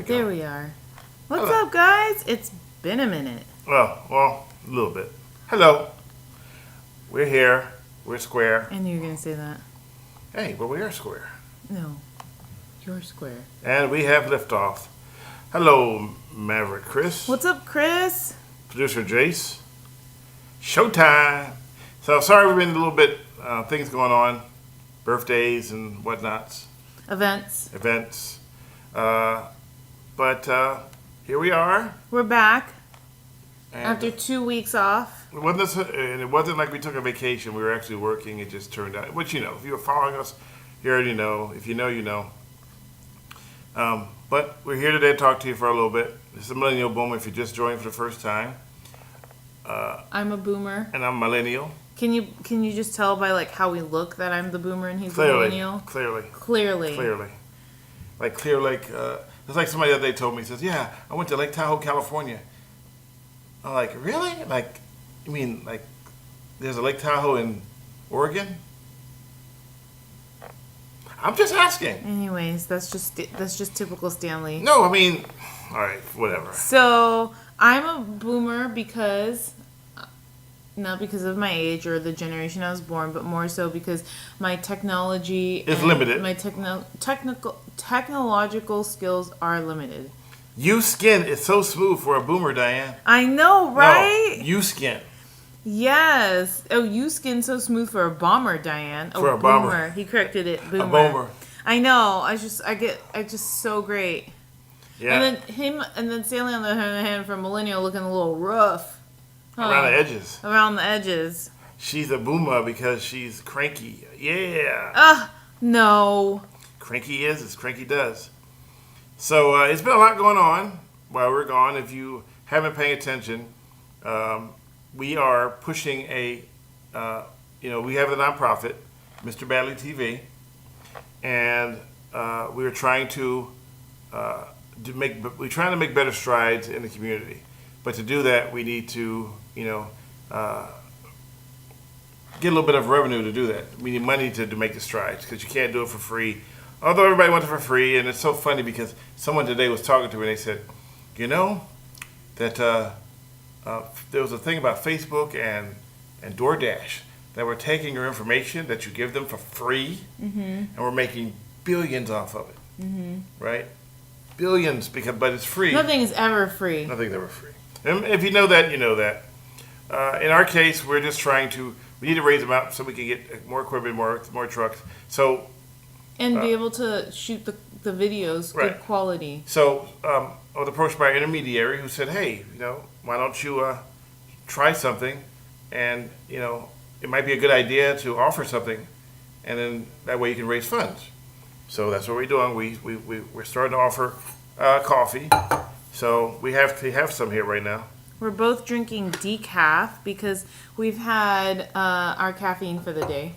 go. There we are. What's up, guys? It's been a minute. Well, a little bit. Hello. We're here. We're square. I knew you were going to say that. Hey, but we are square. No. You're square. And we have liftoff. Hello, Maverick Chris. What's up, Chris? Producer Jace. Showtime. So, sorry we've been a little bit, things going on. Birthdays and whatnots. Events. But here we are. We're back. And After 2 weeks off. It wasn't like we took a vacation. We were actually working. It just turned out. Which, you know, if you were following us, you already know. If you know, you know. But we're here today to talk to you for a little bit. This is a Millennial Boomer if you just joined for the first time. I'm a boomer. And I'm Millennial. Can you just tell by like how we look that I'm the boomer and he's the millennial? Clearly. Like clear lake. It's like somebody the other day told me, says, yeah, I went to Lake Tahoe, California. I'm like, really? Like, you mean like there's a Lake Tahoe in Oregon? I'm just asking. Anyways, that's just typical Stanley. No, I mean, all right, whatever. So I'm a boomer because, not because of my age or the generation I was born, but more so because my technology is limited. My technological skills are limited. You skin is so smooth for a boomer, Diane. I know, right? No, you skin. Yes. Oh, you skin so smooth for a bomber, Diane. Oh, for a bomber. He corrected it. Boomer. A bomber. I know. I just so great. Yeah. And then Stanley on the other hand from Millennial looking a little rough. Around the edges. Around the edges. She's a boomer because she's cranky. Yeah. No. Cranky is as cranky does. So it's been a lot going on while we're gone. If you haven't paid attention, we are pushing we have a nonprofit, Mr. Badley TV, and we are trying to make better strides in the community. But to do that, we need to, get a little bit of revenue to do that. We need money to make the strides because you can't do it for free. Although everybody wants it for free, and it's so funny because someone today was talking to me and they said, that there was a thing about Facebook and DoorDash that were taking your information that you give them for free, and we're making billions off of it, right? Billions, but it's free. Nothing is ever free. Nothing's ever free. And if you know that, you know that. In our case, we're just we need to raise them out so we can get more equipment, more trucks. So. And be able to shoot the videos, right. Good quality. So I was approached by an intermediary who said, hey, why don't you try something? And, it might be a good idea to offer something. And then that way you can raise funds. So that's what we're doing. We're starting to offer coffee. So we have to have some here right now. We're both drinking decaf because we've had our caffeine for the day.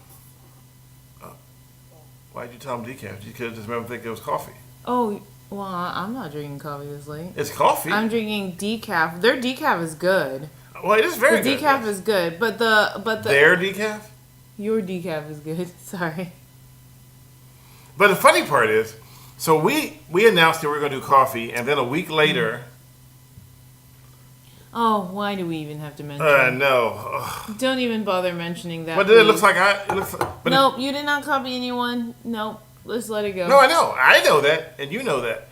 Why'd you tell them decaf? You could have just made them think it was coffee. Oh, well, I'm not drinking coffee this late. It's coffee. I'm drinking decaf. Their decaf is good. Well, it is very good. The decaf is good, but the their decaf? Your decaf is good. Sorry. But the funny part is, so we announced that we were going to do coffee, and then a week later. Oh, why do we even have to mention? No. Ugh. Don't even bother mentioning that. But it looks like Nope, you did not copy anyone. Nope, let's let it go. No, I know that, and you know that.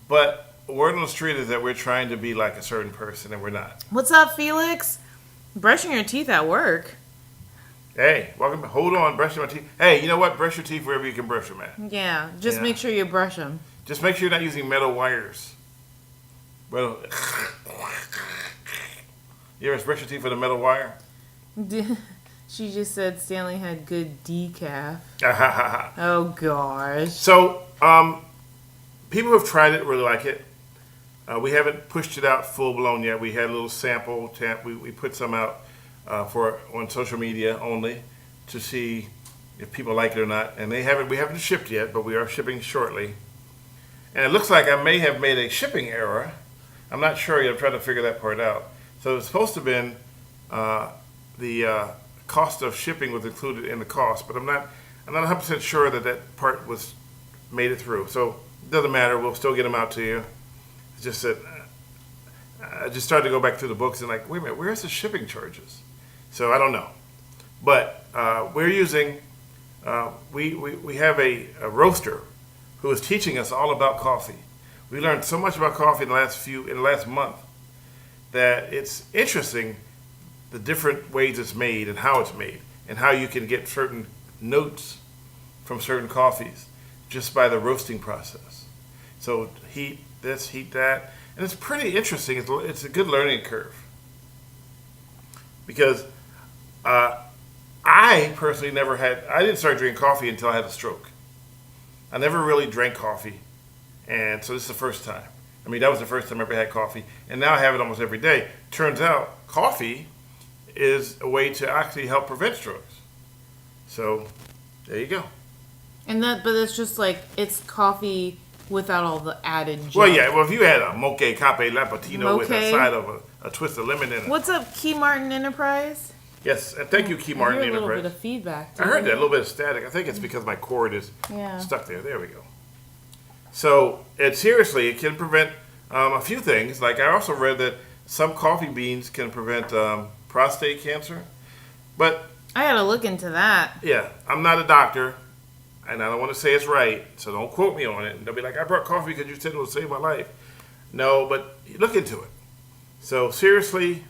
But word on the street is that we're trying to be like a certain person, and we're not. What's up, Felix? Brushing your teeth at work. Hey, welcome. Hold on, brushing my teeth. Hey, you know what? Brush your teeth wherever you can brush them at. Yeah, just make sure you brush them. Just make sure you're not using metal wires. Well. You ever brush your teeth with a metal wire? She just said Stanley had good decaf. Oh, gosh. So, people who have tried it really like it. We haven't pushed it out full-blown yet. We had a little sample. We put some out on social media only to see if people like it or not. And we haven't shipped yet, but we are shipping shortly. And it looks like I may have made a shipping error. I'm not sure yet. I'm trying to figure that part out. So it's supposed to have been the cost of shipping was included in the cost, but I'm not 100% sure that part made it through. So it doesn't matter. We'll still get them out to you. It's just that I just started to go back through the books and like, wait a minute, where's the shipping charges? So I don't know. But we're using, we have a roaster who is teaching us all about coffee. We learned so much about coffee in the last month that it's interesting the different ways it's made and how it's made and how you can get certain notes from certain coffees just by the roasting process. So heat this, heat that, and it's pretty interesting. It's a good learning curve because I personally I didn't start drinking coffee until I had a stroke. I never really drank coffee, and so this is the first time. I mean, that was the first time I ever had coffee, and now I have it almost every day. Turns out coffee is a way to actually help prevent strokes. So there you go. But it's just like it's coffee without all the added junk. Well, yeah. Well, if you had a mocha cafe lapatino with a side of a twist of lemon in it. What's up, Key Martin Enterprise? Yes, and thank you, Key Martin I hear a Enterprise. little bit of feedback. I heard that, a little bit of static. I think it's because my cord is Yeah. stuck there. There we go. So it can prevent a few things. Like I also read that some coffee beans can prevent prostate cancer. But I gotta look into that. yeah, I'm not a doctor, and I don't want to say it's right, so don't quote me on it. And they'll be like, I brought coffee because you said it would save my life. No, but look into it. So seriously,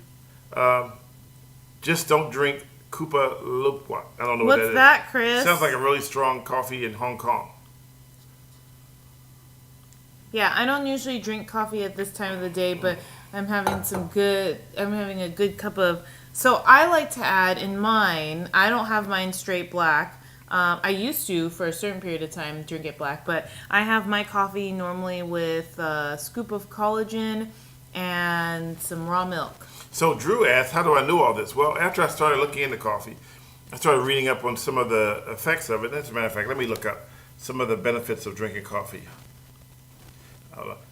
just don't drink Kupa Luwak. I don't know what that is. What's that, Chris? Sounds like a really strong coffee in Hong Kong. Yeah, I don't usually drink coffee at this time of the day, but I'm having a good cup of. So I like to add in mine. I don't have mine straight black. I used to for a certain period of time drink it black, but I have my coffee normally with a scoop of collagen and some raw milk. So Drew asked, how do I know all this? Well, after I started looking into coffee, I started reading up on some of the effects of it. As a matter of fact, let me look up some of the benefits of drinking coffee.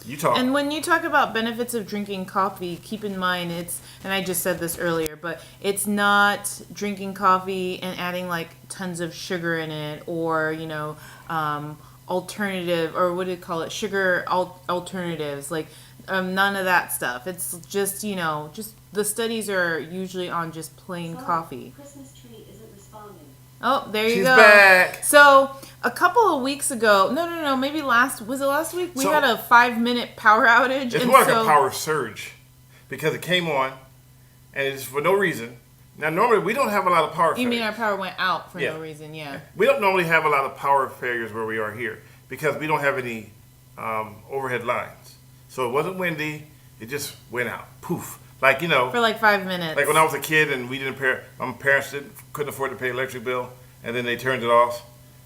You talk. And when you talk about benefits of drinking coffee, keep in mind and I just said this earlier, but it's not drinking coffee and adding like tons of sugar in it or, alternative, or what do you call it? Sugar alternatives, like none of that stuff. It's just, just the studies are usually on just plain coffee. Christmas tree isn't responding. Oh, there you She's go. back. So a couple of weeks ago, no, maybe last week? We had a 5-minute power outage. It's more like a power surge because it came on and it's for no reason. Now, normally we don't have a lot of power failures. You mean our power went out for no reason, yeah. We don't normally have a lot of power failures where we are here because we don't have any overhead lines. So it wasn't windy. It just went out. Poof. Like, For like 5 minutes. Like when I was a kid and my parents couldn't afford to pay electric bill and then they turned it off.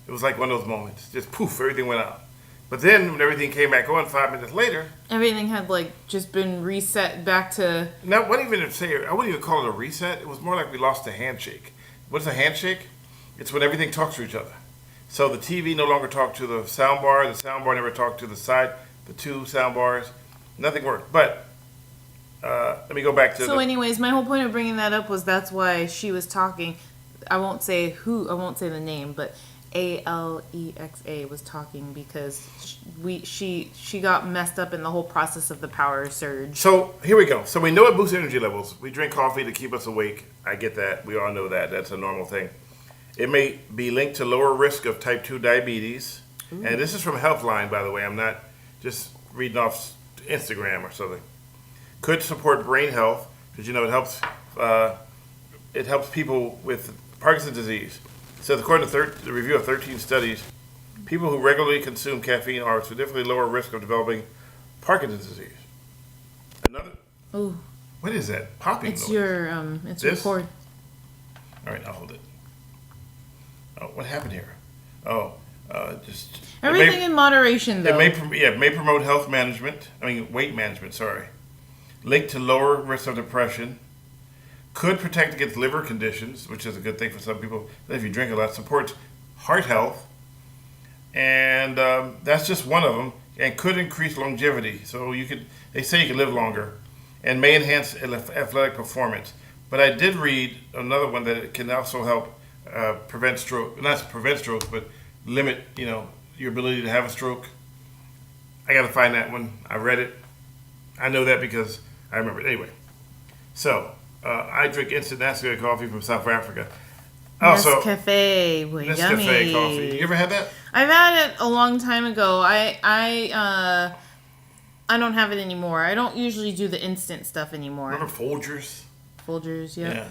It was like one of those moments. Just poof, everything went out. But then when everything came back on 5 minutes later. Everything had just been reset back to. Now, I wouldn't even call it a reset. It was more like we lost a handshake. What's a handshake? It's when everything talks to each other. So the TV no longer talked to the sound bar. The sound bar never talked to the two sound bars. Nothing worked. But let me go back to. So, anyways, my whole point of bringing that up was that's why she was talking. I won't say the name, but Alexa was talking because she got messed up in the whole process of the power surge. So here we go. So we know it boosts energy levels. We drink coffee to keep us awake. I get that. We all know that. That's a normal thing. It may be linked to lower risk of type 2 diabetes. Ooh. And this is from Healthline, by the way. I'm not just reading off Instagram or something. Could support brain health because it helps people with Parkinson's disease. So according to the review of 13 studies, people who regularly consume caffeine are at significantly lower risk of developing Parkinson's disease. Another. Ooh. What is that popping It's noise? your cord. All right, I'll hold it. Oh, what happened here? Oh, just everything in moderation, though. It may promote weight management. Sorry, linked to lower risk of depression. Could protect against liver conditions, which is a good thing for some people. If you drink a lot, supports heart health, and that's just one of them. And could increase longevity. So they say you can live longer, and may enhance athletic performance. But I did read another one that it can also help prevent stroke. Not prevent strokes, but limit your ability to have a stroke. I got to find that one. I read it. I know that because I remember it. Anyway, so I drink instant Nescafe coffee from South Africa. Also, Nescafe, boy, yummy. Nescafe coffee. You ever had that? I've had it a long time ago. I don't have it anymore. I don't usually do the instant stuff anymore. Remember Folgers? Folgers, yeah.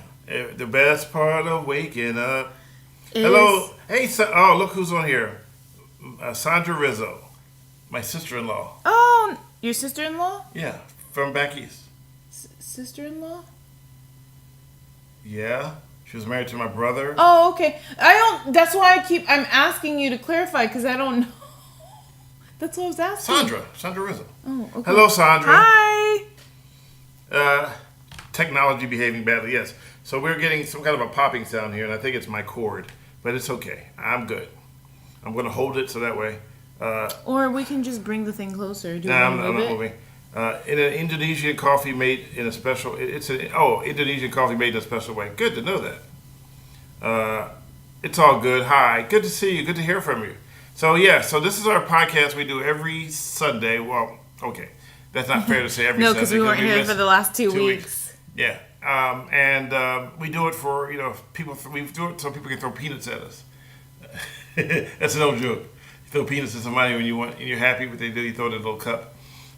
The best part of waking up. Hello. Hey, look who's on here. Sandra Rizzo, my sister-in-law. Oh, your sister-in-law? Yeah, from back east. Sister-in-law? Yeah, she was married to my brother. Oh, okay. That's why I'm asking you to clarify, because I don't know. That's what I was asking. Sandra Rizzo. Oh, okay. Hello, Sandra. Hi. Technology behaving badly, yes. So we're getting some kind of a popping sound here, and I think it's my cord, but it's okay. I'm good. I'm going to hold it so that way. Or we can just bring the thing closer. Do you I'm want to not move moving. In an Indonesian coffee made in a special, Indonesian coffee made in a special way. Good to know that. It's all good. Hi, good to see you. Good to hear from you. So so this is our podcast we do every Sunday. Well, okay, that's not fair to say every No, Sunday. because we weren't here for the last 2 weeks. Yeah, and we do it for people. We do it so people can throw peanuts at us. That's an old joke. You throw peanuts at somebody when you're happy what they do. You throw it in a little cup.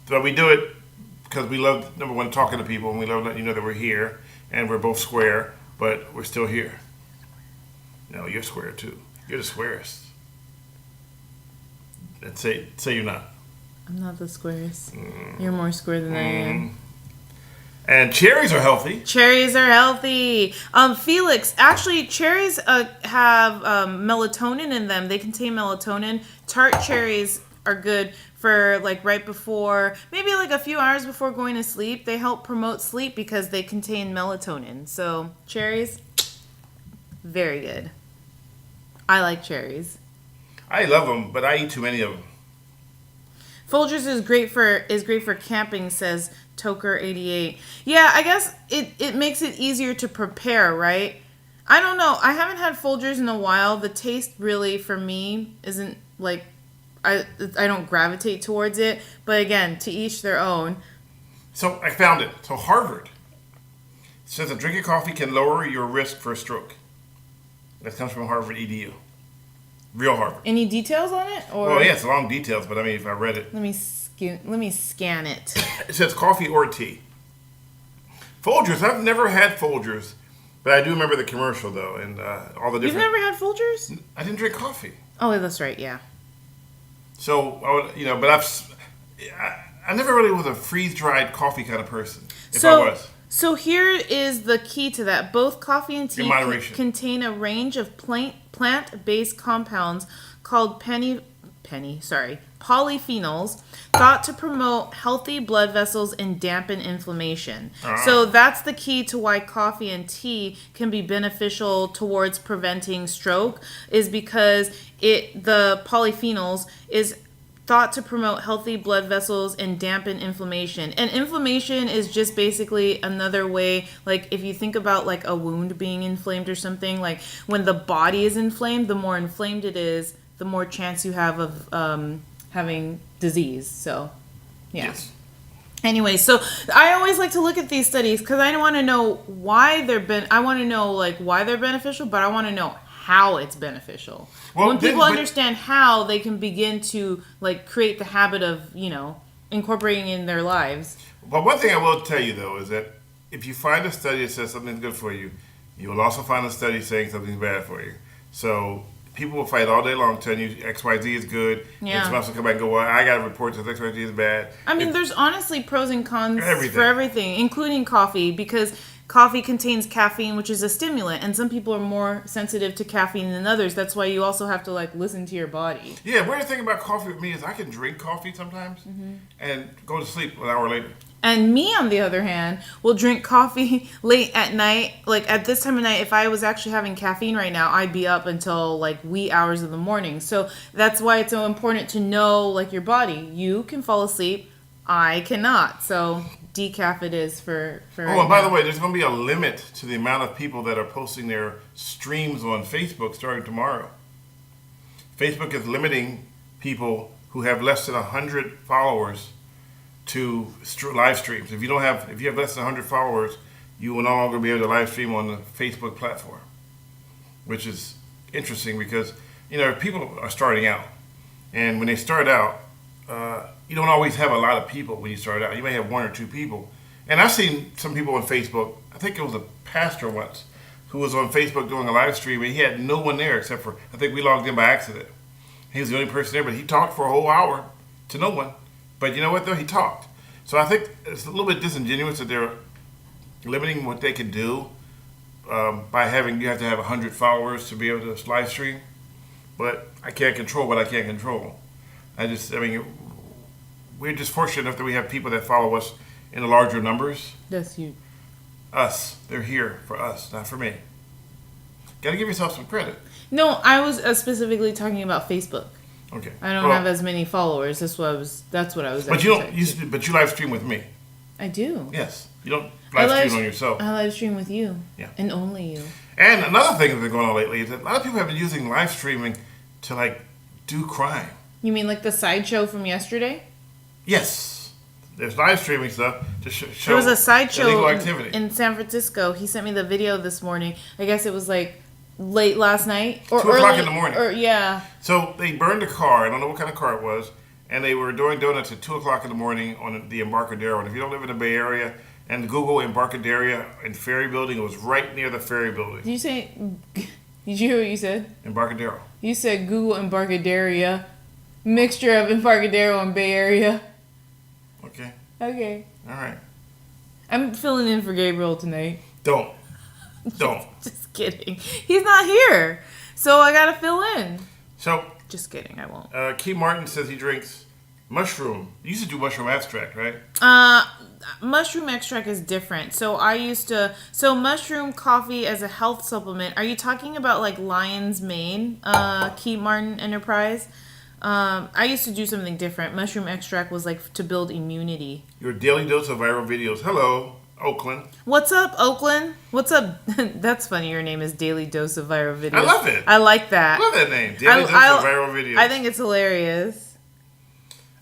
So we do it because we love, number one, talking to people, and we love letting you know that we're here, and we're both square, but we're still here. No, you're square too. You're the squarest. And say you're not. I'm not the squarest. You're more square than I am. And cherries are healthy. Cherries are healthy. Felix, actually, cherries have melatonin in them. They contain melatonin. Tart cherries are good for like right before, maybe like a few hours before going to sleep. They help promote sleep because they contain melatonin. So cherries, very good. I like cherries. I love them, but I eat too many of them. Folgers is great for camping, says Toker88. Yeah, I guess it makes it easier to prepare, right? I don't know. I haven't had Folgers in a while. The taste really, for me, isn't like, I don't gravitate towards it. But again, to each their own. So I found it. So Harvard says that drinking coffee can lower your risk for a stroke. That comes from Harvard EDU. Real Harvard. Any details on it? Or Well, yeah, it's long details, but I mean, if I read it. Let me scan it. It says coffee or tea. Folgers. I've never had Folgers, but I do remember the commercial, though, and all the different... You've never had Folgers? I didn't drink coffee. Oh, that's right, yeah. So, but I never really was a freeze-dried coffee kind of person, if I was. So here is the key to that. Both coffee and tea contain a range of plant-based compounds called polyphenols, thought to promote healthy blood vessels and dampen inflammation. So that's the key to why coffee and tea can be beneficial towards preventing stroke, is because the polyphenols is thought to promote healthy blood vessels and dampen inflammation. And inflammation is just basically another way, like if you think about like a wound being inflamed or something, like when the body is inflamed, the more inflamed it is, the more chance you have of having disease. So, yeah. Yes. Anyway, so I always like to look at these studies because I want to know why I want to know like why they're beneficial, but I want to know how it's beneficial. Well, when people understand how, they can begin to like create the habit of, incorporating in their lives. But one thing I will tell you, though, is that if you find a study that says something's good for you, you will also find a study saying something's bad for you. So people will fight all day long telling you XYZ is good. Yeah. And someone else will come back and go, well, I got a report that XYZ is bad. I mean, there's honestly pros and cons Everything. for everything, including coffee, because coffee contains caffeine, which is a stimulant, and some people are more sensitive to caffeine than others. That's why you also have to like listen to your body. Yeah, weird thing about coffee with me is I can drink coffee sometimes and go to sleep an hour later. And me, on the other hand, will drink coffee late at night. Like at this time of night, if I was actually having caffeine right now, I'd be up until like wee hours of the morning. So that's why it's so important to know like your body. You can fall asleep, I cannot. So decaf it is for and by the way, there's going to be a limit to the amount of people that are posting their streams on Facebook starting tomorrow. Facebook is limiting people who have less than 100 followers to live streams. If you have less than 100 followers, you will no longer be able to live stream on the Facebook platform, which is interesting because people are starting out, and when they start out, you don't always have a lot of people when you start out. You may have one or two people, and I've seen some people on Facebook. I think it was a pastor once who was on Facebook doing a live stream, and he had no one there except for, I think we logged in by accident. He was the only person there, but he talked for a whole hour to no one. But you know what, though? He talked. So I think it's a little bit disingenuous that they're limiting what they can do by you have to have 100 followers to be able to live stream. But I can't control what I can't control. We're just fortunate enough that we have people that follow us in the larger numbers. That's you. Us. They're here for us, not for me. Got to give yourself some credit. No, I was specifically talking about Facebook. Okay. I don't have as many followers. That's what I was. But you don't. But you live stream with me. I do. Yes. You don't live stream on yourself. I live stream with you. Yeah. And only you. And another thing that's been going on lately is that a lot of people have been using live streaming to do crime. You mean like the sideshow from yesterday? Yes. There's live streaming stuff to show there was a sideshow illegal activity in San Francisco. He sent me the video this morning. I guess it was late last night or 2 o'clock in the morning. Yeah. I They burned a car. I don't know what kind of car it was, and they were doing donuts at 2 o'clock in the morning on the Embarcadero. And if you don't live in the Bay Area, and Google Embarcadero and Ferry Building, it was right near the Ferry Building. Did you hear what you said? Embarcadero. You said Google Embarcadero, mixture of Embarcadero and Bay Area. Okay. Okay. All right. I'm filling in for Gabriel tonight. Don't. Just kidding. He's not here, so I gotta fill in. So. Just kidding. I won't. Key Martin says he drinks mushroom. You used to do mushroom extract, right? Mushroom extract is different. So mushroom coffee as a health supplement. Are you talking about Lion's Mane, Key Martin Enterprise? I used to do something different. Mushroom extract was to build immunity. Your daily dose of viral videos. Hello, Oakland. What's up, Oakland? What's up? That's funny. Your name is Daily Dose of Viral Videos. I love it. I like that. I love that name. Daily Dose of Viral Videos. I think it's hilarious.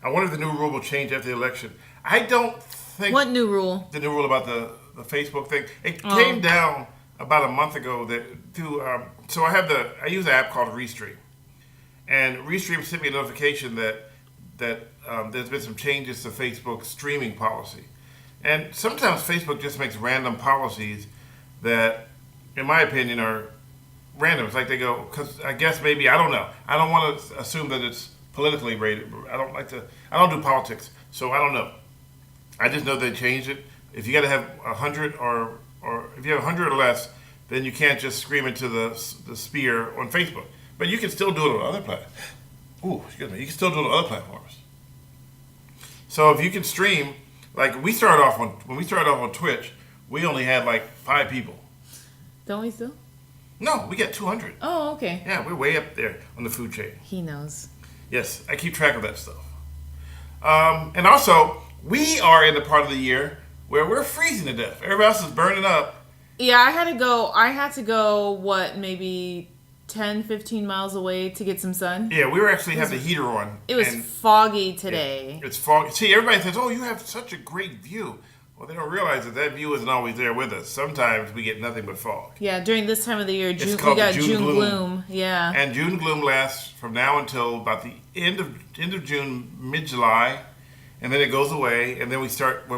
I wonder if the new rule will change after the election. I don't think... What new rule? The new rule about the Facebook thing. It came down about a month ago so I use an app called Restream. And Restream sent me a notification that there's been some changes to Facebook's streaming policy. And sometimes Facebook just makes random policies that, in my opinion, are random. It's like they go, because I guess maybe, I don't know. I don't want to assume that it's politically rated. I don't do politics, so I don't know. I just know they changed it. If you got to have 100 or if you have 100 or less, then you can't just scream into the spear on Facebook. But you can still do it on other platforms. Ooh, excuse me. You can still do it on other platforms. So if you can stream, when we started off on Twitch, we only had 5 people. Don't we still? No, we got 200. Oh, okay. Yeah, we're way up there on the food chain. He knows. Yes, I keep track of that stuff. And also, we are in the part of the year where we're freezing to death. Everybody else is burning up. Yeah, I had to go, maybe 10, 15 miles away to get some sun. Yeah, we were actually having the heater on. It was foggy today. It's foggy. See, everybody says, oh, you have such a great view. Well, they don't realize that view isn't always there with us. Sometimes we get nothing but fog. Yeah, during this time of the year, we got June gloom. Yeah. And June gloom lasts from now until about the end of June, mid-July. And then it goes away, and then we start.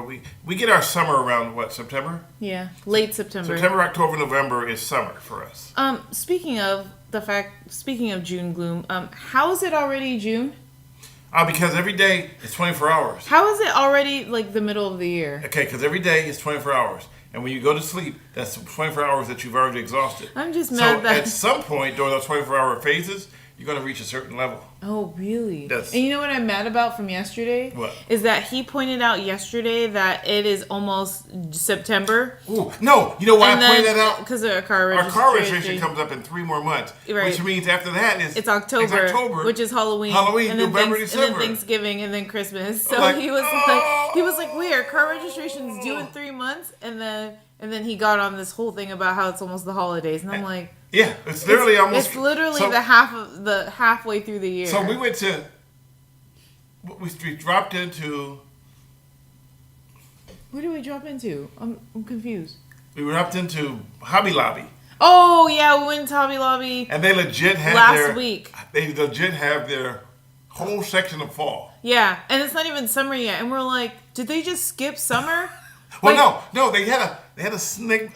We get our summer around September. Yeah, late September. September, October, November is summer for us. Speaking of June gloom, how is it already June? Because every day is 24 hours. How is it already the middle of the year? Okay, because every day is 24 hours, and when you go to sleep, that's 24 hours that you've already exhausted. I'm just mad that at some point during those 24-hour phases, you're going to reach a certain level. Oh, really? Yes. And you know what I'm mad about from yesterday? What? Is that he pointed out yesterday that it is almost September. Ooh, no. You know why I pointed that out? Because of our car registration. Our car registration comes up in 3 more months. Right. Which means after that it's October. Which is Halloween. And November, December. And then Thanksgiving, and then Christmas. So he was like, wait, our car registration's due in 3 months? And then he got on this whole thing about how it's almost the holidays. And I'm like... Yeah, it's literally It's literally the halfway through the year. So we dropped into Where did we drop into? I'm confused. We dropped into Hobby Lobby. Oh yeah, we went to Hobby Lobby And they legit have last week. They legit have their whole section of fall. Yeah, and it's not even summer yet, and we're like, did they just skip summer? Well, no, they had a snippet.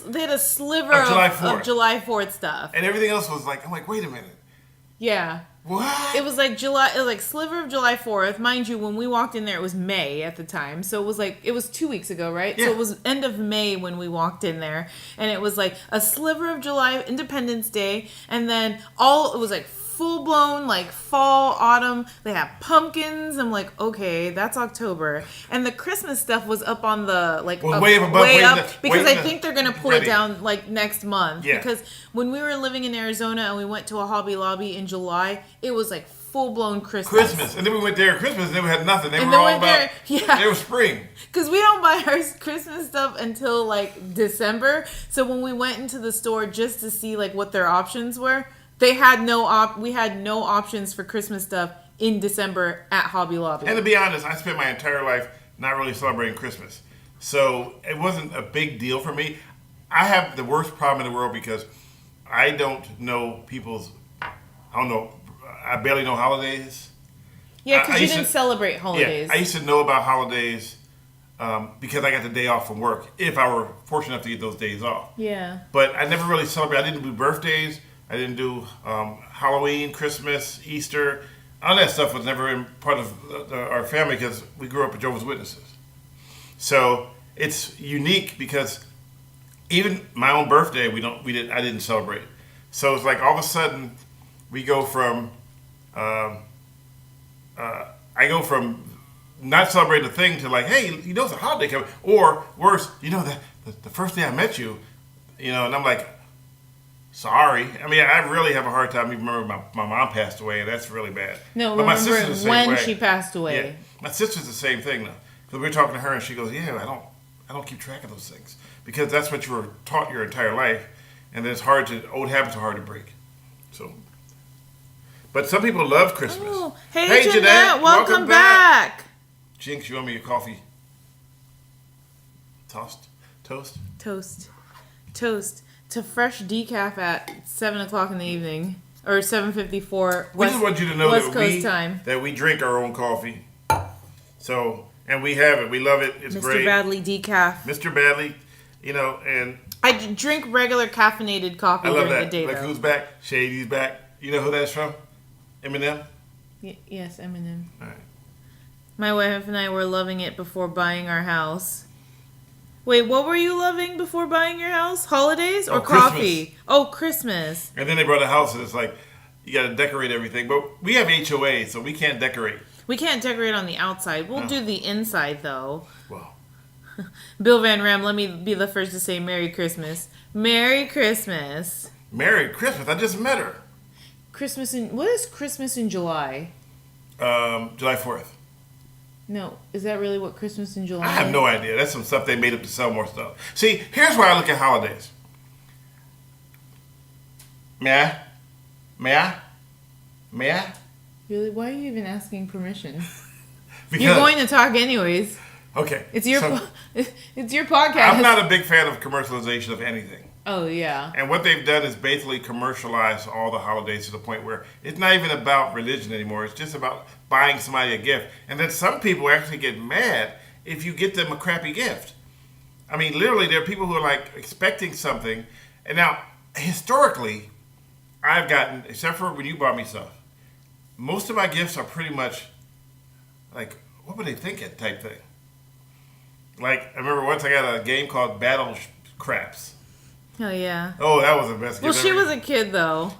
They had a sliver Of July of 4th. July 4th stuff. And everything else was like, I'm like, wait a minute. Yeah. What? It was like sliver of July 4th. Mind you, when we walked in there, it was May at the time. So it was 2 weeks ago, right? Yeah. So it was end of May when we walked in there. And it was like a sliver of July, Independence Day. And then it was like full blown, like fall, autumn. They have pumpkins. I'm like, okay, that's October. And the Christmas stuff was up on the, like, way up above, because I think they're going to pull it down, like, next month. Yeah. Because when we were living in Arizona and we went to a Hobby Lobby in July, it was like full blown Christmas. And then we went there at Christmas and then we had nothing. They And were then all went about, there, it was spring. Because we don't buy our Christmas stuff until like December. So when we went into the store just to see like what their options were, they had we had no options for Christmas stuff in December at Hobby Lobby. And to be honest, I spent my entire life not really celebrating Christmas. So it wasn't a big deal for me. I have the worst problem in the world because I don't know I barely know holidays. Yeah, I because you used didn't to- celebrate holidays. Yeah, I used to know about holidays because I got the day off from work, if I were fortunate enough to get those days off. Yeah. But I never really celebrated. I didn't do birthdays. I didn't do Halloween, Christmas, Easter. All that stuff was never in part of our family because we grew up with Jehovah's Witnesses. So it's unique because even my own birthday, I didn't celebrate. So it's like all of a sudden we go from I go from not celebrating a thing to like, hey, it's a holiday coming, or worse, the first day I met you, and I'm like, sorry. I mean, I really have a hard time even remembering my mom passed away, and that's really bad. No, but my remember sister's the same when way. she passed away. Yeah, my sister's the same thing though. Because we were talking to her, and she goes, "Yeah, I don't keep track of those things because that's what you were taught your entire life, and then old habits are hard to break." So, but some people love Christmas. Oh, hey Jeanette, welcome back. Jinx, you owe me your coffee. Toast. Toast to fresh decaf at 7:00 in the evening or 7:54. We just want you to know West Coast time. that we drink our own coffee. So, and we have it. We love it. It's Mr. great. Badley decaf. Mr. Badley, and I drink regular caffeinated coffee I love during that. the day. Like though. who's back? Shady's back. You know who that's from? Eminem. Yes, Eminem. All right. My wife and I were loving it before buying our house. Wait, what were you loving before buying your house? Holidays or coffee? Christmas. Oh, Christmas. And then they brought a house, and it's like you got to decorate everything. But we have HOA, so we can't decorate. We can't decorate on the outside. We'll do the inside though. Well, Bill Van Ram, let me be the first to say Merry Christmas. Merry Christmas. Merry Christmas. I just met her. What is Christmas in July? July 4th. No, is that really what Christmas in July I have no idea. That's some stuff they made up to sell more stuff. See, here's why I look at holidays. May I? Really? Why are you even asking permission? Because, You're going to talk anyways. Okay. It's your so it's your podcast. I'm not a big fan of commercialization of anything. Oh yeah. And what they've done is basically commercialize all the holidays to the point where it's not even about religion anymore. It's just about buying somebody a gift. And then some people actually get mad if you get them a crappy gift. I mean, literally, there are people who are like expecting something. And now, historically, I've gotten, except for when you bought me stuff, most of my gifts are pretty much like, what were they thinking type thing. Like, I remember once I got a game called Battle Craps. Oh yeah. Oh, that was the best gift Well, she ever. was a kid though.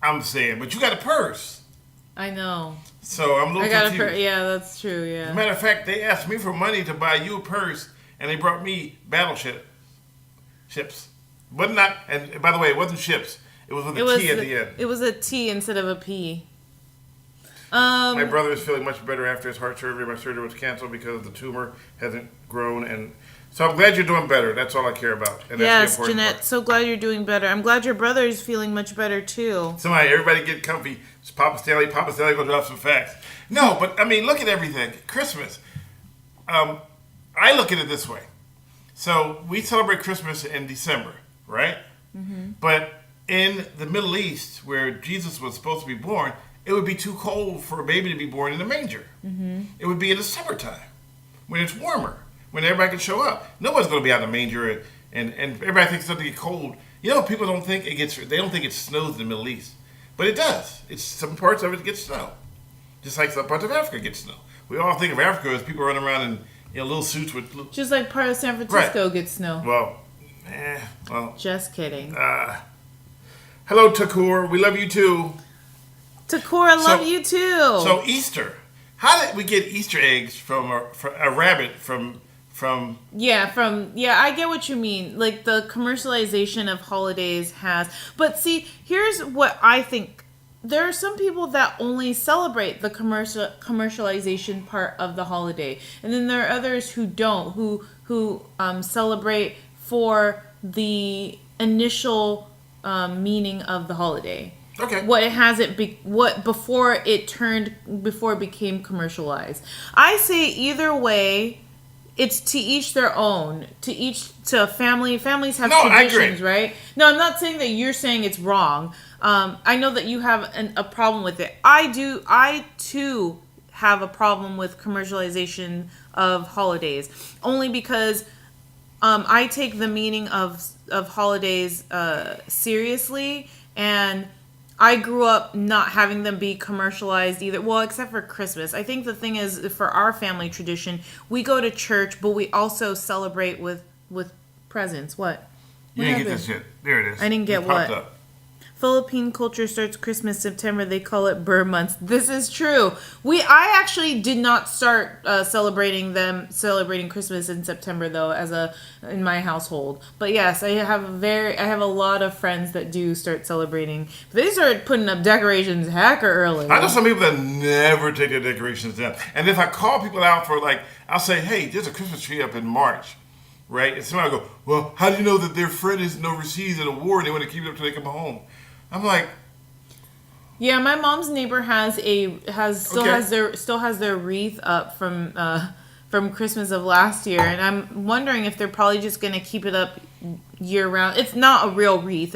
I'm saying, but you got a purse. I know. So I'm a little I got confused. Yeah, that's true. As Yeah. a matter of fact, they asked me for money to buy you a purse, and they brought me ships. But not, and by the way, it wasn't ships. It was with a T at the end. It was a T instead of a P. My brother is feeling much better after his heart surgery. My surgery was canceled because the tumor hasn't grown, and so I'm glad you're doing better. That's all I care about. And that's Yes, the important Jeanette. part. So glad you're doing better. I'm glad your brother is feeling much better too. Everybody get comfy. It's Papa Stanley gonna drop some facts. No, but I mean, look at everything. Christmas. I look at it this way. So we celebrate Christmas in December, right? Mm-hmm. But in the Middle East, where Jesus was supposed to be born, it would be too cold for a baby to be born in a manger. Mm-hmm. It would be in the summertime, when it's warmer, when everybody can show up. Nobody's going to be out in the manger, and everybody thinks it's going to get cold. You know, people don't think they don't think it snows in the Middle East. But it does. It's some parts of it get snow. Just like some parts of Africa get snow. We all think of Africa as people running around in little suits with... Just like part of San Francisco gets snow. Well... Just kidding. Hello, Takur. We love you too. Takur, I love you too. So Easter. How did we get Easter eggs from a rabbit from... Yeah, I get what you mean. Like the commercialization of holidays has... But see, here's what I think. There are some people that only celebrate the commercialization part of the holiday, and then there are others who don't, who celebrate for the initial meaning of the holiday. Okay. Before it became commercialized. I say either way, it's to each their own. To families have traditions, right? No, I'm not saying that you're saying it's wrong. I know that you have a problem with it. I too have a problem with commercialization of holidays, only because I take the meaning of holidays seriously, and I grew up not having them be commercialized either. Well, except for Christmas. I think the thing is, for our family tradition, we go to church, but we also celebrate with presents. What? You didn't get this yet. There it is. I didn't get what? Up. Philippine culture starts Christmas September. They call it Burr months. This is true. I actually did not start celebrating Christmas in September though, in my household. But yes, I have a lot of friends that do start celebrating. They started putting up decorations heck early. I know some people that never take their decorations down. And if I call people out for I'll say, hey, there's a Christmas tree up in March, right? And somebody will go, well, how do you know that their friend isn't overseas at a war and they want to keep it up till they come home? I'm like, yeah, my mom's neighbor still has their wreath up from Christmas of last year, and I'm wondering if they're probably just gonna keep it up year round. It's not a real wreath,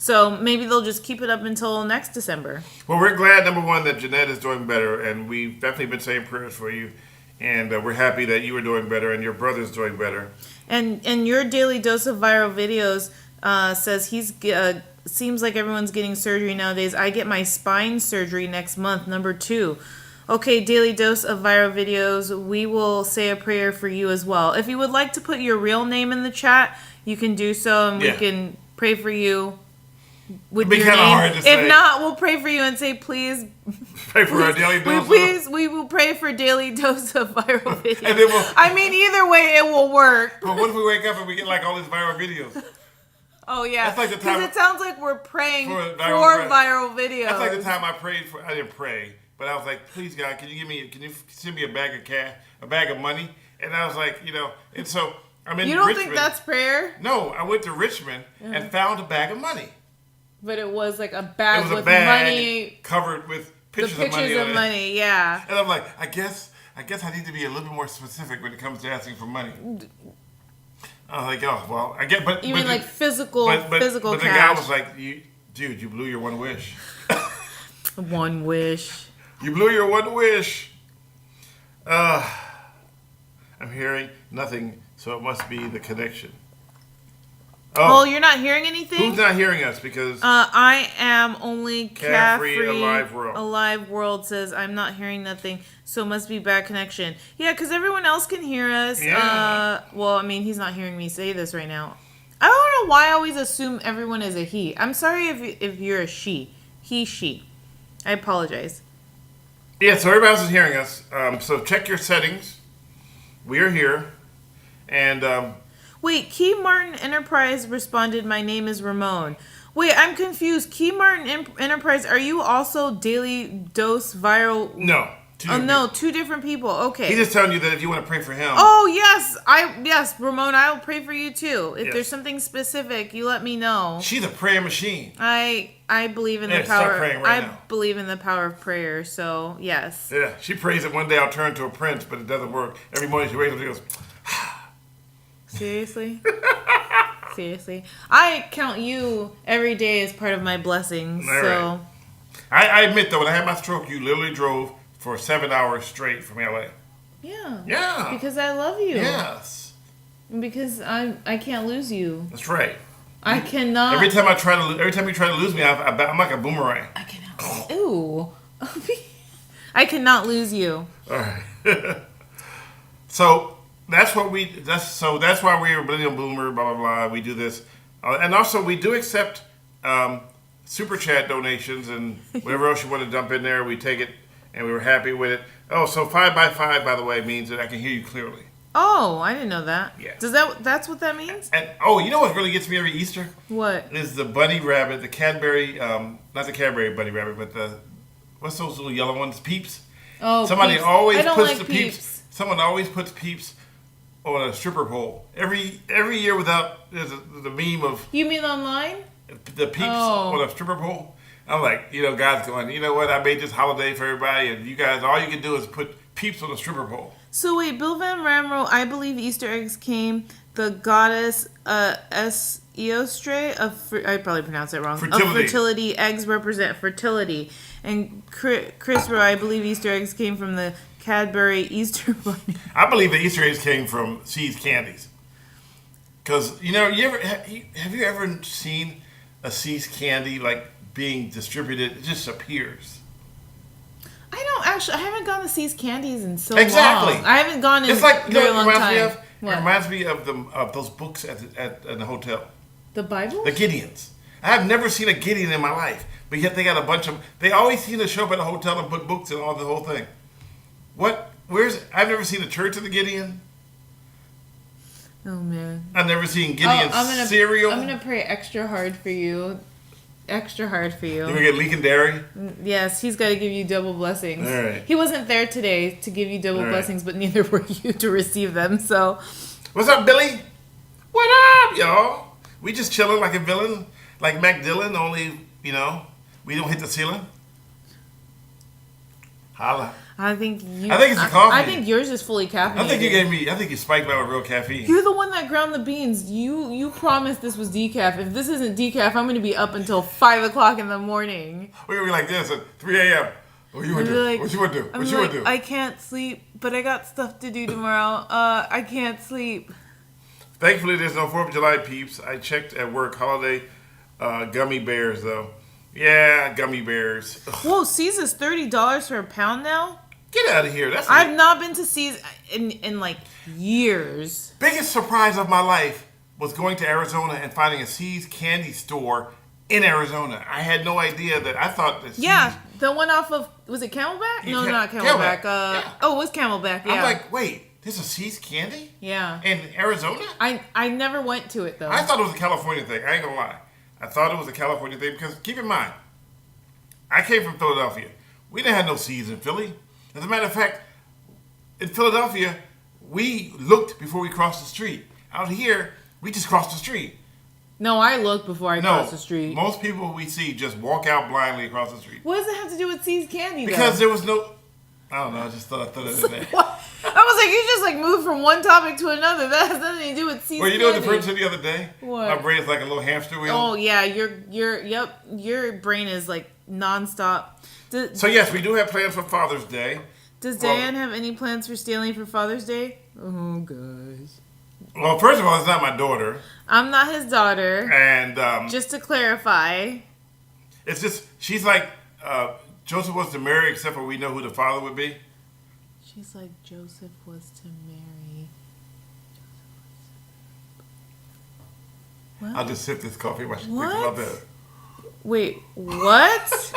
so maybe they'll just keep it up until next December. Well, we're glad, number one, that Jeanette is doing better, and we've definitely been saying prayers for you, and we're happy that you are doing better and your brother's doing better. And your daily dose of viral videos says he's. Seems like everyone's getting surgery nowadays. I get my spine surgery next month, number 2. Okay, daily dose of viral videos. We will say a prayer for you as well. If you would like to put your real name in the chat, you can do so, and we can pray for you with your name. Hard to say. If not, we'll pray for you and say, please pray for our daily dose. We will pray for daily dose of viral videos. And then either way, it will work. But what if we wake up and we get all these viral videos? Oh, yeah. That's like the time. Because it sounds like we're praying for viral videos. That's like the time I didn't pray, but I was like, please, God, can you send me a bag of cash, a bag of money? And I was like, and so I'm in Richmond. You don't think that's prayer? No, I went to Richmond and found a bag of money. But it was like a bag with money. Covered with pictures of money, yeah. And I'm like, I guess I need to be a little bit more specific when it comes to asking for money. I was like, oh, well, I get, but... You mean physical cash. But the guy was like, dude, you blew your one wish. One wish. You blew your one wish. I'm hearing nothing, so it must be the connection. Oh, you're not hearing anything? Who's not hearing us? Because I am only Carefree Alive World. Alive World says I'm not hearing nothing, so it must be bad connection. Yeah, because everyone else can hear us. Yeah. He's not hearing me say this right now. I don't know why I always assume everyone is a he. I'm sorry if you're a she. He, she. I apologize. Yeah, so everybody else is hearing us. So check your settings. We are here. And... Wait, Key Martin Enterprise responded, my name is Ramon. Wait, I'm confused. Key Martin Enterprise, are you also Daily Dose Viral? No. Two different people. Okay. He's just telling you that if you want to pray for him. Oh, yes. Ramon, I'll pray for you too. If there's something specific, you let me know. She's a prayer machine. I believe in the power. Start praying right now. I believe in the power of prayer, so yes. Yeah, she prays that one day I'll turn to a prince, but it doesn't work. Every morning she wakes up and she goes... Seriously? Seriously. I count you every day as part of my blessings. All so right. I admit, though, when I had my stroke, you literally drove for 7 hours straight from LA. yeah. Yeah. Because I love you. Yes. And because I can't lose you. That's right. I cannot. Every time you try to lose me, I'm like a boomerang. I cannot. Ooh. I cannot lose you. All right. So that's why we're a Millennial Boomer. Blah blah blah. We do this, and also we do accept super chat donations and whatever else you want to dump in there. We take it, and we were happy with it. Oh, so 5x5, by the way, means that I can hear you clearly. Oh, I didn't know that. Yeah. That's what that means? And you know what really gets me every Easter? What? Is the bunny rabbit, the Cadbury, not the Cadbury bunny rabbit, but what's those little yellow ones? Peeps. Oh, Somebody Peeps. always I don't puts like the Peeps. Someone always puts Peeps on a stripper pole every year. Without there's the meme of You mean online? the Peeps on a stripper pole. I'm like, God's going, you know what? I made this holiday for everybody, and you guys, all you can do is put Peeps on a stripper pole. So wait, Bill Van Ramro, I believe Easter eggs came the goddess Eostre of I probably pronounced it wrong. Fertility. Of fertility. Eggs represent fertility, and Chris Rowe, I believe Easter eggs came from the Cadbury Easter Bunny. I believe the Easter eggs came from See's Candies. Because, have you ever seen a See's candy, like, being distributed? It just appears. I haven't gone to See's Candies in so Exactly. long. I haven't gone in It's like, a very long time. It What? reminds me of those books at the hotel. The Bible? The Gideons. I have never seen a Gideon in my life, but yet they got a bunch of. They always seem to show up at a hotel and put books and all the whole thing. I've never seen a Church of the Gideon. Oh man. I've never seen Gideon cereal. I'm gonna pray extra hard for you. Extra hard for you. You gonna get legendary? Yes, he's got to give you double blessings. All right. He wasn't there today to give you double All right. blessings, but neither were you to receive them. So, What's up, Billy? What up, y'all? We just chilling like a villain, like Mac Dillon. Only we don't hit the ceiling. Holla. I think it's the coffee. I think yours is fully caffeinated. I think you spiked me with real caffeine. You're the one that ground the beans. You promised this was decaf. If this isn't decaf, I'm going to be up until 5 o'clock in the morning. We're gonna be like this at 3 a.m. What you wanna do? What you wanna do? What you wanna do? I can't sleep, but I got stuff to do tomorrow. I can't sleep. Thankfully, there's no 4th of July peeps. I checked at work. Holiday gummy bears, though. Yeah, gummy bears. Ugh. Whoa, C's is $30 for a pound now? Get out of here. I've not been to C's in like years. Biggest surprise of my life was going to Arizona and finding a C's candy store in Arizona. I had no idea that. I thought that C's, Yeah, the one off of, was it Camelback? No, not Camelback. Yeah. Oh, it was Camelback, yeah. I'm like, wait, there's a C's candy? Yeah. In Arizona? I never went to it, though. I thought it was a California thing. I ain't gonna lie. I thought it was a California thing because keep in mind, I came from Philadelphia. We didn't have no C's in Philly. As a matter of fact, in Philadelphia, we looked before we crossed the street. Out here, we just crossed the street. No, I looked before I crossed the street. Most people we see just walk out blindly across the street. What does it have to do with C's candy, though? Because there was no... I don't know, I just thought it in there. What? I was like, you just moved from one topic to another. That has nothing to do with C's Well, candy. you know what the person said the other day? What? My brain's like a little hamster wheel. Oh, yeah, your brain is nonstop. So yes, we do have plans for Father's Day. Does Diane have any plans for Stanley for Father's Day? Oh, guys. Well, first of all, it's not my daughter. I'm not his daughter. And just to clarify. it's just, she's like, Joseph was to marry, except for we know who the father would be. She's like, Joseph was to marry. What? I'll just sip this coffee while she thinks What? about that. Wait, what?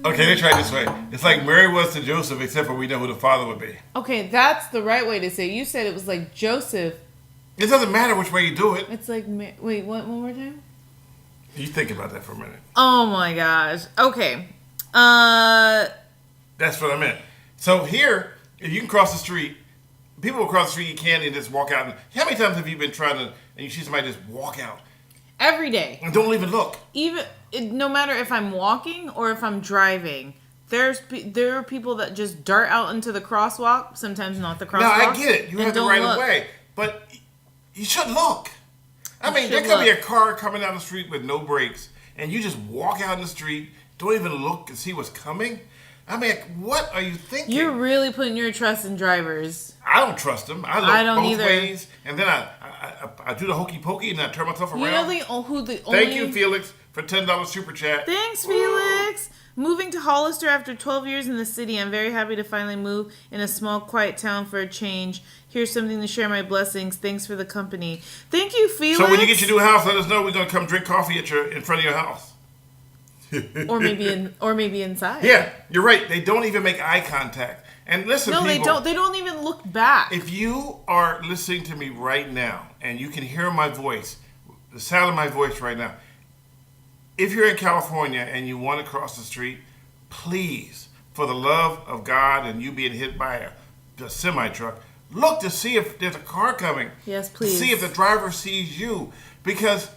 Okay, let's try it this way. It's like Mary was to Joseph, except for we know who the father would be. Okay, that's the right way to say it. You said it was like Joseph. It doesn't matter which way you do it. It's like, wait, what? One more time? You think about that for a minute. Oh my gosh. Okay. That's what I meant. So here, if you can cross the street, people will cross the street, eat candy, and just walk out. And how many times have you been trying to, and you see somebody just walk out? Every day. And don't even look. No matter if I'm walking or if I'm driving, there are people that just dart out into the crosswalk. Sometimes not the crosswalk. No, I get it. You have the right of way. but you should look. I mean, there should could be a look. car coming down the street with no brakes, and you just walk out in the street, don't even look and see what's coming. I mean, what are you thinking? You're really putting your trust in drivers. I don't trust them. I look I don't both either. ways, and then I do the hokey pokey, and then I turn myself around. You know the only... Thank you, Felix, for $10 super chat. Thanks, Felix. Moving to Hollister after 12 years in the city, I'm very happy to finally move in a small, quiet town for a change. Here's something to share my blessings. Thanks for the company. Thank you, Felix. So when you get your new house, let us know. We're gonna come drink coffee in front of your house. or maybe inside. Yeah, you're right. They don't even make eye contact. And listen, No, people, they don't. They don't even look back. if you are listening to me right now and you can hear my voice, the sound of my voice right now, if you're in California and you want to cross the street, please, for the love of God and you being hit by a semi-truck, look to see if there's a car coming. Yes, please. See if the driver sees you. Because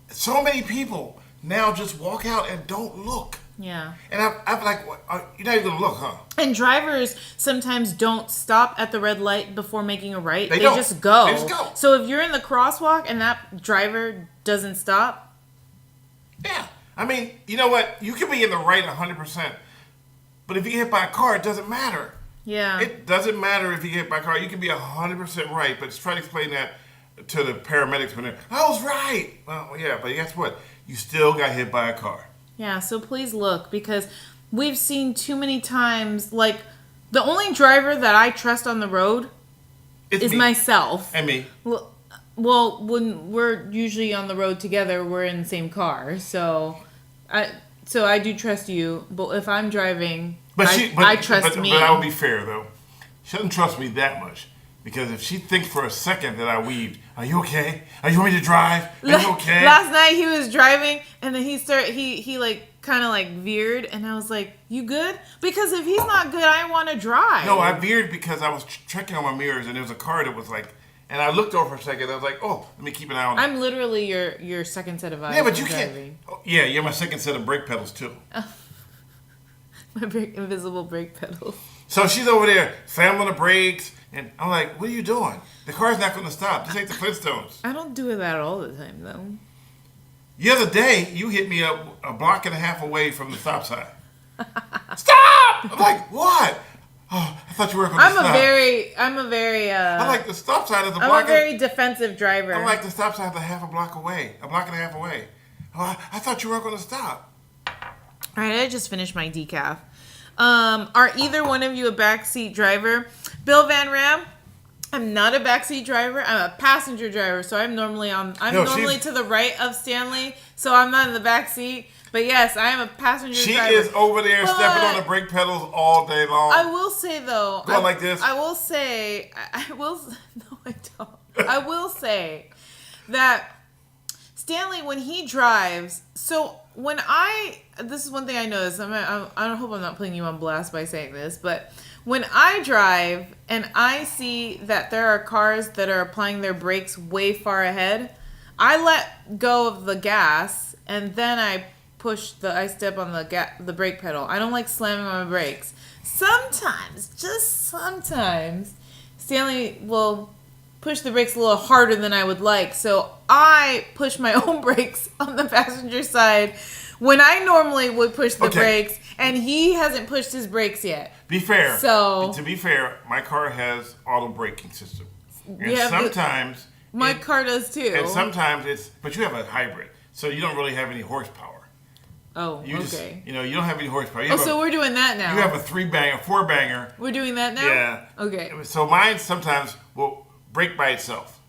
so many people now just walk out and don't look. Yeah. And I'm like, what, you're not even going to look, huh? And drivers sometimes don't stop at the red light before making a right. They don't. just go. They just go. So if you're in the crosswalk and that driver doesn't stop, Yeah. I mean, you know what? You can be in the right 100%. But if you get hit by a car, it doesn't matter. yeah. It doesn't matter if you get hit by a car. You can be 100% right. But just try to explain that to the paramedics when they're, I was right. Well, yeah, but guess what? You still got hit by a car. Yeah, so please look, because we've seen too many times, like, the only driver that I trust on the road It's is me. myself. And me. Well, when we're usually on the road together, we're in the same car, so I do trust you. But if I'm driving, I trust me. But I will be fair though. She doesn't trust me that much because if she thinks for a second that I weaved, are you okay? Are you want me to drive? Are you okay? Last night he was driving, and then he like kind of like veered, and I was like, "You good?" Because if he's not good, I want to drive. No, I veered because I was checking on my mirrors and there was a car that was like, and I looked over for a second. I was like, oh, let me keep an eye on it. I'm literally your second set of eyes. Yeah, but when you can't. driving. Oh, yeah, you're my second set of brake pedals too. My invisible brake pedals. So she's over there slamming the brakes, and I'm like, what are you doing? The car's not going to stop. This ain't the Flintstones. I don't do that all the time, though. The other day, you hit me a block and a half away from the stop sign. Stop! I'm like, what? Oh, I thought you were going to stop. I'm a very. I'm like, the stop sign is a block. I'm a very defensive driver. I'm like, the stop sign is a half a block away. A block and a half away. Oh, I thought you weren't going to stop. All right, I just finished my decaf. Are either one of you a backseat driver? Bill Van Ram, I'm not a backseat driver. I'm a passenger driver, so I'm normally to the right of Stanley, so I'm not in the backseat. But yes, I am a passenger driver. She is over there stepping on the brake pedals all day long. I will say though, Going like this. I will say, no, I don't. I will say that Stanley, when he drives, so when this is one thing I noticed. I hope I'm not putting you on blast by saying this, but when I drive and I see that there are cars that are applying their brakes way far ahead, I let go of the gas and then I step on the brake pedal. I don't like slamming on my brakes. Sometimes, just sometimes, Stanley will push the brakes a little harder than I would like. So I push my own brakes on the passenger side when I normally would push the brakes, and he hasn't pushed his brakes yet. Be fair. So to be fair, my car has auto braking system. And Yeah, but sometimes my car does too. And sometimes but you have a hybrid, so you don't really have any horsepower. Oh, You just, okay. you don't have any horsepower. You Oh, have so we're doing that now. You have a 4-banger. We're doing that now? Yeah. Okay. So mine sometimes will brake by itself.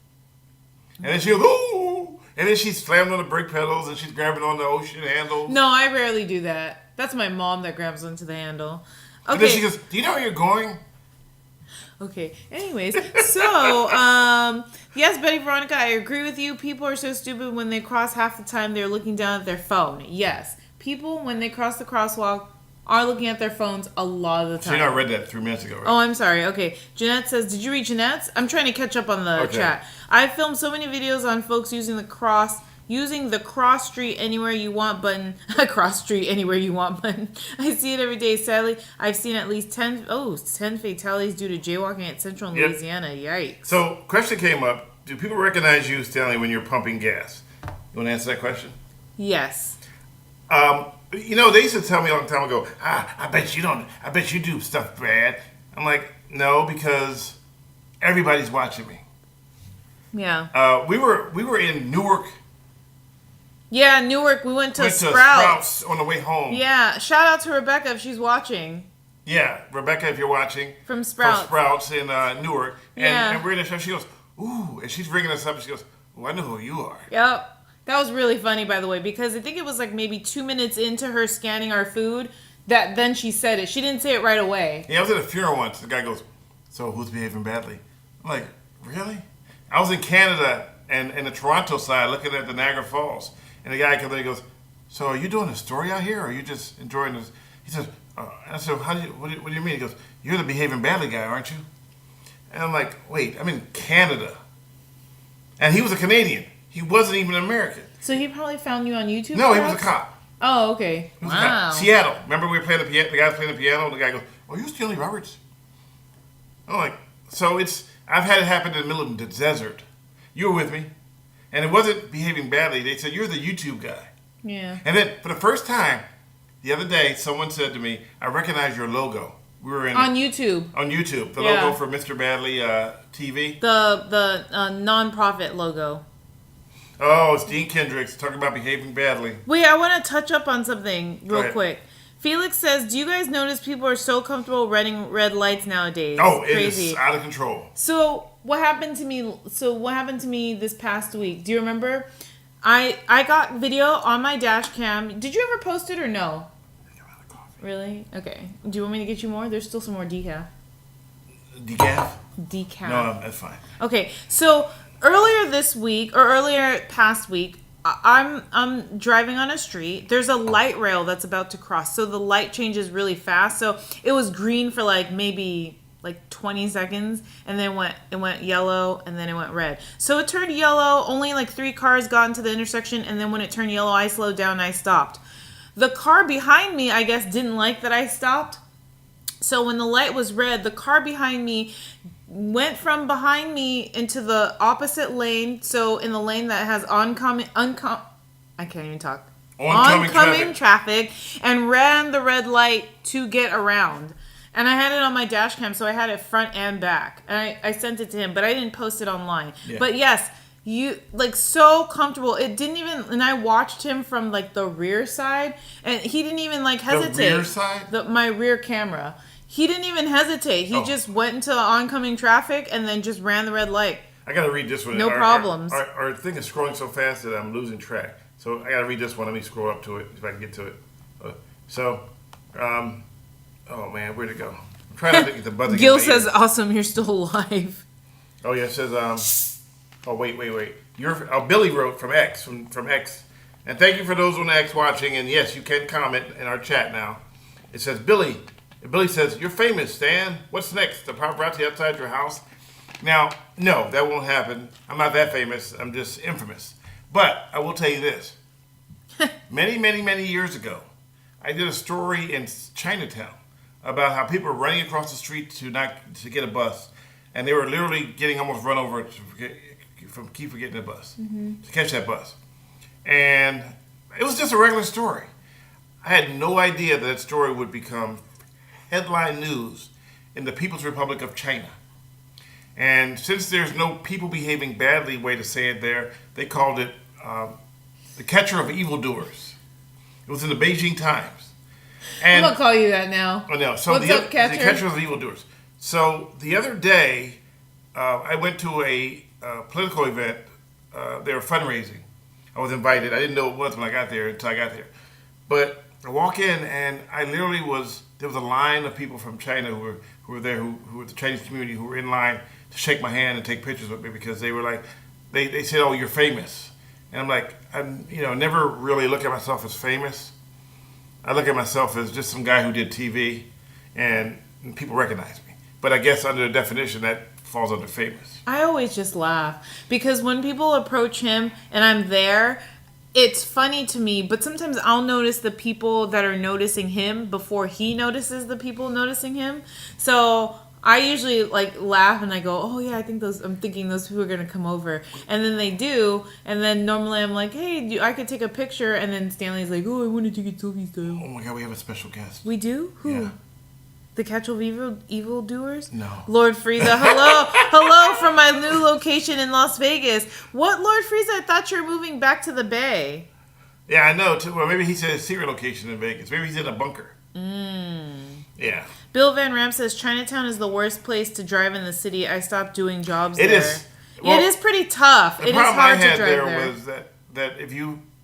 And then she'll, ooh! And then she's slamming on the brake pedals and she's grabbing on the ocean handles. No, I rarely do that. That's my mom that grabs onto the handle. Okay. And then she goes, do you know where you're going? Okay. Anyways, so yes, Betty Veronica, I agree with you. People are so stupid when they cross. Half the time they're looking down at their phone. Yes, people when they cross the crosswalk are looking at their phones a lot of the time. So I read that 3 minutes ago, right? Oh, I'm sorry. Okay. Jeanette says, did you read Jeanette's? I'm trying to catch up on the chat. I filmed so many videos on folks using the cross using the cross street anywhere you want button. Cross street anywhere you want button. I see it every day. Sadly, I've seen at least 10 fatalities due to jaywalking at Central Yep. Louisiana. Yikes. So, question came up. Do people recognize you, Stanley, when you're pumping gas? You want to answer that question? Yes. You know, they used to tell me a long time ago, I bet you don't, I bet you do stuff bad. I'm like, no, because everybody's watching me. Yeah. We were in Newark. Yeah, Newark. We went to Went to Sprouts. Sprouts on the way home. Yeah. Shout out to Rebecca if she's watching. Yeah, Rebecca, if you're watching. From Sprouts. From Sprouts in Newark. And, Yeah. and we're in the show. She goes, ooh, and she's ringing us up and she goes, oh, I know who you are. Yep. That was really funny, by the way, because I think it was like maybe 2 minutes into her scanning our food that then she said it. She didn't say it right away. Yeah, I was at a funeral once. The guy goes, so who's behaving badly? I'm like, really? I was in Canada and in the Toronto side looking at the Niagara Falls. And the guy comes in and goes, so are you doing a story out here or are you just enjoying this? He says, and I said, what do you mean? He goes, you're the behaving badly guy, aren't you? And I'm like, wait, I'm in Canada. And he was a Canadian. He wasn't even American. So he probably found you on YouTube? No, he was a perhaps? cop. Oh, okay. He was a cop. Seattle. Remember we were playing the piano? The guy was playing the piano. And the guy goes, "Oh, you Stanley Roberts?" I'm like, so I've had it happen in the middle of the desert. You were with me, and it wasn't behaving badly. They said you're the YouTube guy. Yeah. And then for the first time, the other day, someone said to me, "I recognize your logo." We were On YouTube. On YouTube, the Yeah. logo for Mr. Badly TV. The non-profit logo. Oh, it's Dean Kendricks talking about behaving badly. Wait, I want to touch up on something Go real ahead. quick. Felix says, do you guys notice people are so comfortable running red lights nowadays? Oh, it Crazy. is out of control. So what happened to me this past week? Do you remember? I got video on my dash cam. Did you ever post it or no? Really? Okay. Do you want me to get you more? There's still some more decaf. Decaf? Decaf. No, that's fine. Okay. So earlier past week, I'm driving on a street. There's a light rail that's about to cross. So the light changes really fast. So it was green for maybe 20 seconds, and then it went yellow, and then it went red. So it turned yellow. Only 3 cars got into the intersection, and then when it turned yellow, I slowed down and I stopped. The car behind me, I guess, didn't like that I stopped. So when the light was red, the car behind me went from behind me into the opposite lane. So in the lane that has I can't even talk. Oncoming traffic, and ran the red light to get around. And I had it on my dash cam, so I had it front and back. And I sent it to him, but I didn't post it online. Yeah. But yes, you so comfortable. It didn't even, and I watched him from the rear side, and he didn't even hesitate. The rear side? My rear camera. He didn't even hesitate. He just went into the oncoming traffic and then just ran the red light. I got to read this one. No problems. Our thing is scrolling so fast that I'm losing track. So I got to read this one. Let me scroll up to it if I can get to it. Oh man, where'd it go? I'm trying not to get the buzzing. Gil says, "Awesome, you're still alive." Oh yeah, it says oh wait. Billy wrote from X from X, and thank you for those on X watching. And yes, you can comment in our chat now. It says Billy. Billy says, "You're famous, Stan. What's next? The paparazzi outside your house?" Now, no, that won't happen. I'm not that famous. I'm just infamous. But I will tell you this: many years ago, I did a story in Chinatown about how people were running across the street to get a bus, and they were literally getting almost run over from keep forgetting the bus to catch that bus. And it was just a regular story. I had no idea that story would become headline news in the People's Republic of China. And since there's no people behaving badly way to say it there, they called it the catcher of evildoers. It was in the Beijing Times. And I'm gonna call you that now. Oh, no. So What's up, Catcher? The catcher of evildoers. So the other day, I went to a political event. They were fundraising. I was invited. I didn't know it was when I got there until I got there. But I walk in, and I literally there was a line of people from China who were there, who were the Chinese community, who were in line to shake my hand and take pictures with me because they were they said, "Oh, you're famous." And I'm like, never really look at myself as famous. I look at myself as just some guy who did TV, and people recognize me. But I guess under the definition, that falls under famous. I always just laugh because when people approach him and I'm there, it's funny to me, but sometimes I'll notice the people that are noticing him before he notices the people noticing him. So I usually like laugh and I go, "Oh yeah, I'm thinking those people are gonna come over," and then they do, and then normally I'm like, "Hey, I could take a picture," and then Stanley's like, "Oh, I want to take a selfie style." Oh my God, we have a special guest. We do? Who? Yeah. The Catch of Evil Doers? No. Lord Frieza, hello from my new location in Las Vegas. What, Lord Frieza? I thought you were moving back to the Bay. Yeah, I know. Too. Well, maybe he said a secret location in Vegas. Maybe he's in a bunker. Yeah. Bill Van Ram says Chinatown is the worst place to drive in the city. I stopped doing jobs It there. is. Well, it is pretty tough. The It is problem hard I had to drive there there. was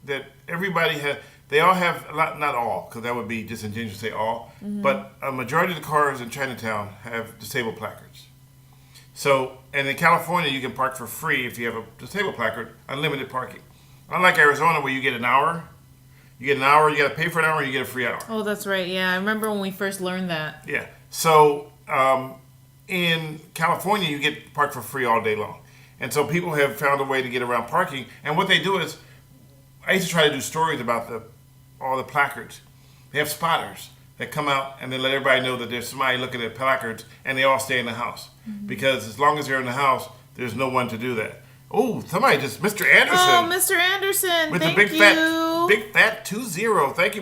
that everybody had. They all have not all, because that would be disingenuous to say all, but a majority of the cars in Chinatown have disabled placards. So, and in California, you can park for free if you have a disabled placard, unlimited parking. Unlike Arizona, where you get an hour, you got to pay for an hour, and you get a free hour. Oh, that's right. Yeah, I remember when we first learned that. Yeah. So, in California, you get parked for free all day long. And so people have found a way to get around parking. And what they do is, I used to try to do stories about all the placards. They have spotters that come out and they let everybody know that there's somebody looking at placards, and they all stay in the house. Because as long as they're in the house, there's no one to do that. Oh, somebody just, Mr. Anderson. Oh, Mr. Anderson, with thank the you. big fat 20. Thank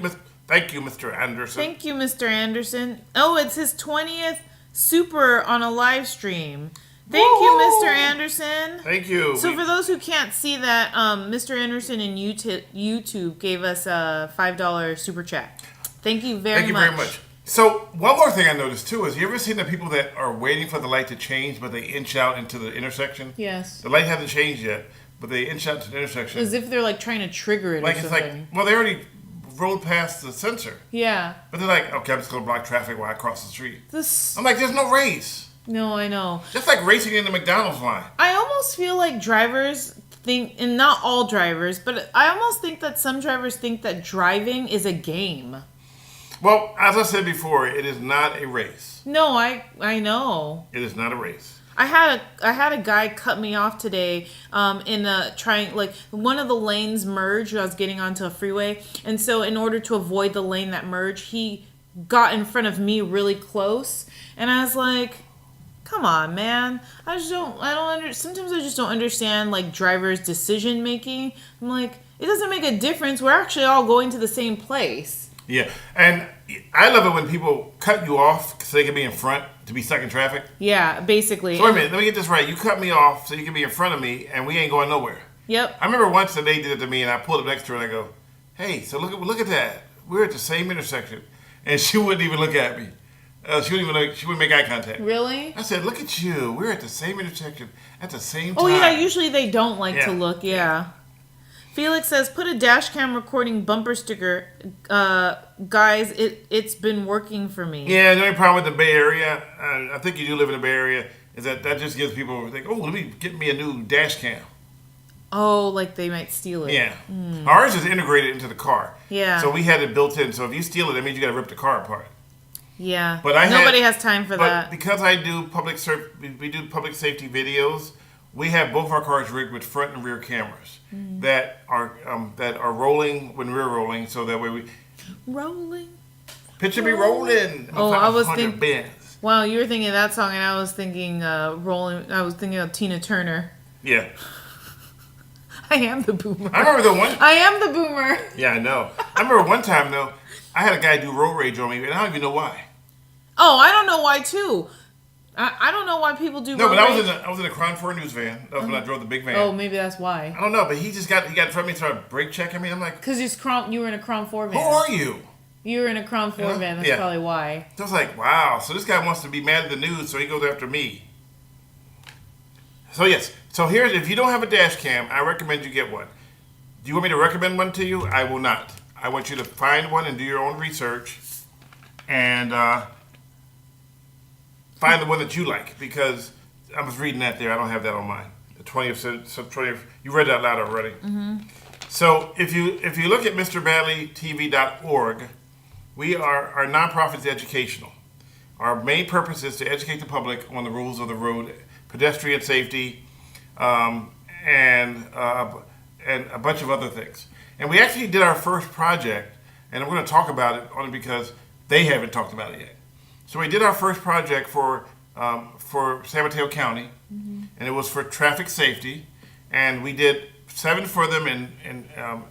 you, Mr. Anderson. Thank you, Mr. Anderson. Oh, it's his 20th super on a live stream. Thank you, Mr. Anderson. Thank you. So for those who can't see that, Mr. Anderson in YouTube gave us a $5 super chat. Thank you very much. So one more thing I noticed too is, you ever seen the people that are waiting for the light to change, but they inch out into the intersection? Yes. The light hasn't changed yet, but they inch out to the intersection. As if they're like trying to trigger it Like or it's something. like, well, they already rolled past the sensor, Yeah. but they're like, okay, I'm just gonna block traffic while I cross the street. This. I'm like, there's no race. No, I know. Just like racing in the McDonald's line. I almost feel like drivers think, and not all drivers, but I almost think that some drivers think that driving is a game. Well, as I said before, it is not a race. No, I know. It is not a race. I had a guy cut me off today in trying, like, one of the lanes merged. I was getting onto a freeway, and so in order to avoid the lane that merged, he got in front of me really close, and I was like, come on, man. Sometimes I just don't understand, like, drivers' decision making. I'm like, it doesn't make a difference. We're actually all going to the same place. Yeah, and I love it when people cut you off so they can be in front to be stuck in traffic. Yeah, basically. So wait a minute, let me get this right. You cut me off so you can be in front of me, and we ain't going nowhere. Yep. I remember once that they did it to me, and I pulled up next to her, and I go, hey, so look at that. We're at the same intersection. And she wouldn't even look at me. She wouldn't make eye contact. Really? I said, look at you. We're at the same intersection at the same time. Oh, yeah, usually they don't like Yeah. to look, yeah. Felix says, put a dash cam recording bumper sticker. Guys, it's been working for me. Yeah, the only problem with the Bay Area, I think you do live in the Bay Area, is that just gives people think, oh, let me get me a new dash cam. Oh, like they might steal it. Yeah. Ours is integrated into the car. Yeah. So we had it built in. So if you steal it, that means you got to rip the car apart. Yeah. But nobody has time for but that. Because I do we do public safety videos. We have both our cars rigged with front and rear cameras that are rolling when we're rolling, so that way we Rolling. picture me rolling. Oh, I was 500 thinking. Benz. Wow, you were thinking of that song, and I was thinking rolling. I was thinking of Tina Turner. Yeah. I am the boomer. I remember the one. I am the boomer. Yeah, I know. I remember one time though, I had a guy do road rage on me, and I don't even know why. Oh, I don't know why too. I don't know why people do. No, road but rage. I was in a Crown 4 News van. That was when I drove the big van. Oh, maybe that's why. I don't know, but he got in front of me and started brake checking me. I'm like, Because you were in a Crown 4 van. who are you? You were in a Crown 4 van. That's Yeah. probably why. So I was like, wow. So this guy wants to be mad at the news, so he goes after me. So yes. So here's, if you don't have a dash cam, I recommend you get one. Do you want me to recommend one to you? I will not. I want you to find one and do your own research, and find the one that you like, because I was reading that there. I don't have that on mine. The 20th. You read that loud already. Mm-hmm. So if you look at MrBadleyTV.org, our nonprofit is educational. Our main purpose is to educate the public on the rules of the road, pedestrian safety, and a bunch of other things. And we actually did our first project, and I'm going to talk about it only because they haven't talked about it yet. So we did our first project for San Mateo County, and it was for traffic safety, and we did 7 for them in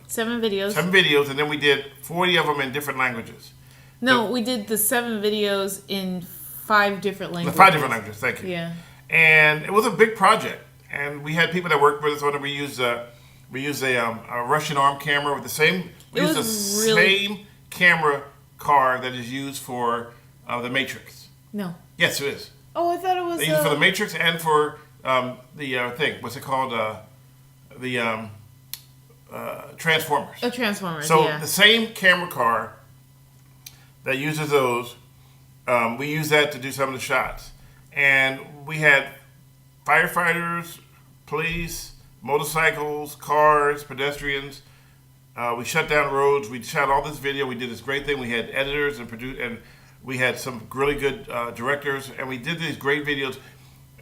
7 videos. 7 videos, and then we did 40 of them in different languages. No, So- we did the 7 videos in 5 different languages. 5 different languages, thank you. Yeah. And it was a big project, and we had people that worked with us on it. We used a Russian arm camera with the same. We It used the was really- same camera car that is used for the Matrix. No. Yes, it is. Oh, I thought it was. They use it for the Matrix and for the thing. What's it called? The Transformers. Transformers. So yeah. the same camera car that uses those, we use that to do some of the shots. And we had firefighters, police, motorcycles, cars, pedestrians. We shut down roads. We shot all this video. We did this great thing. We had editors and we had some really good directors, and we did these great videos.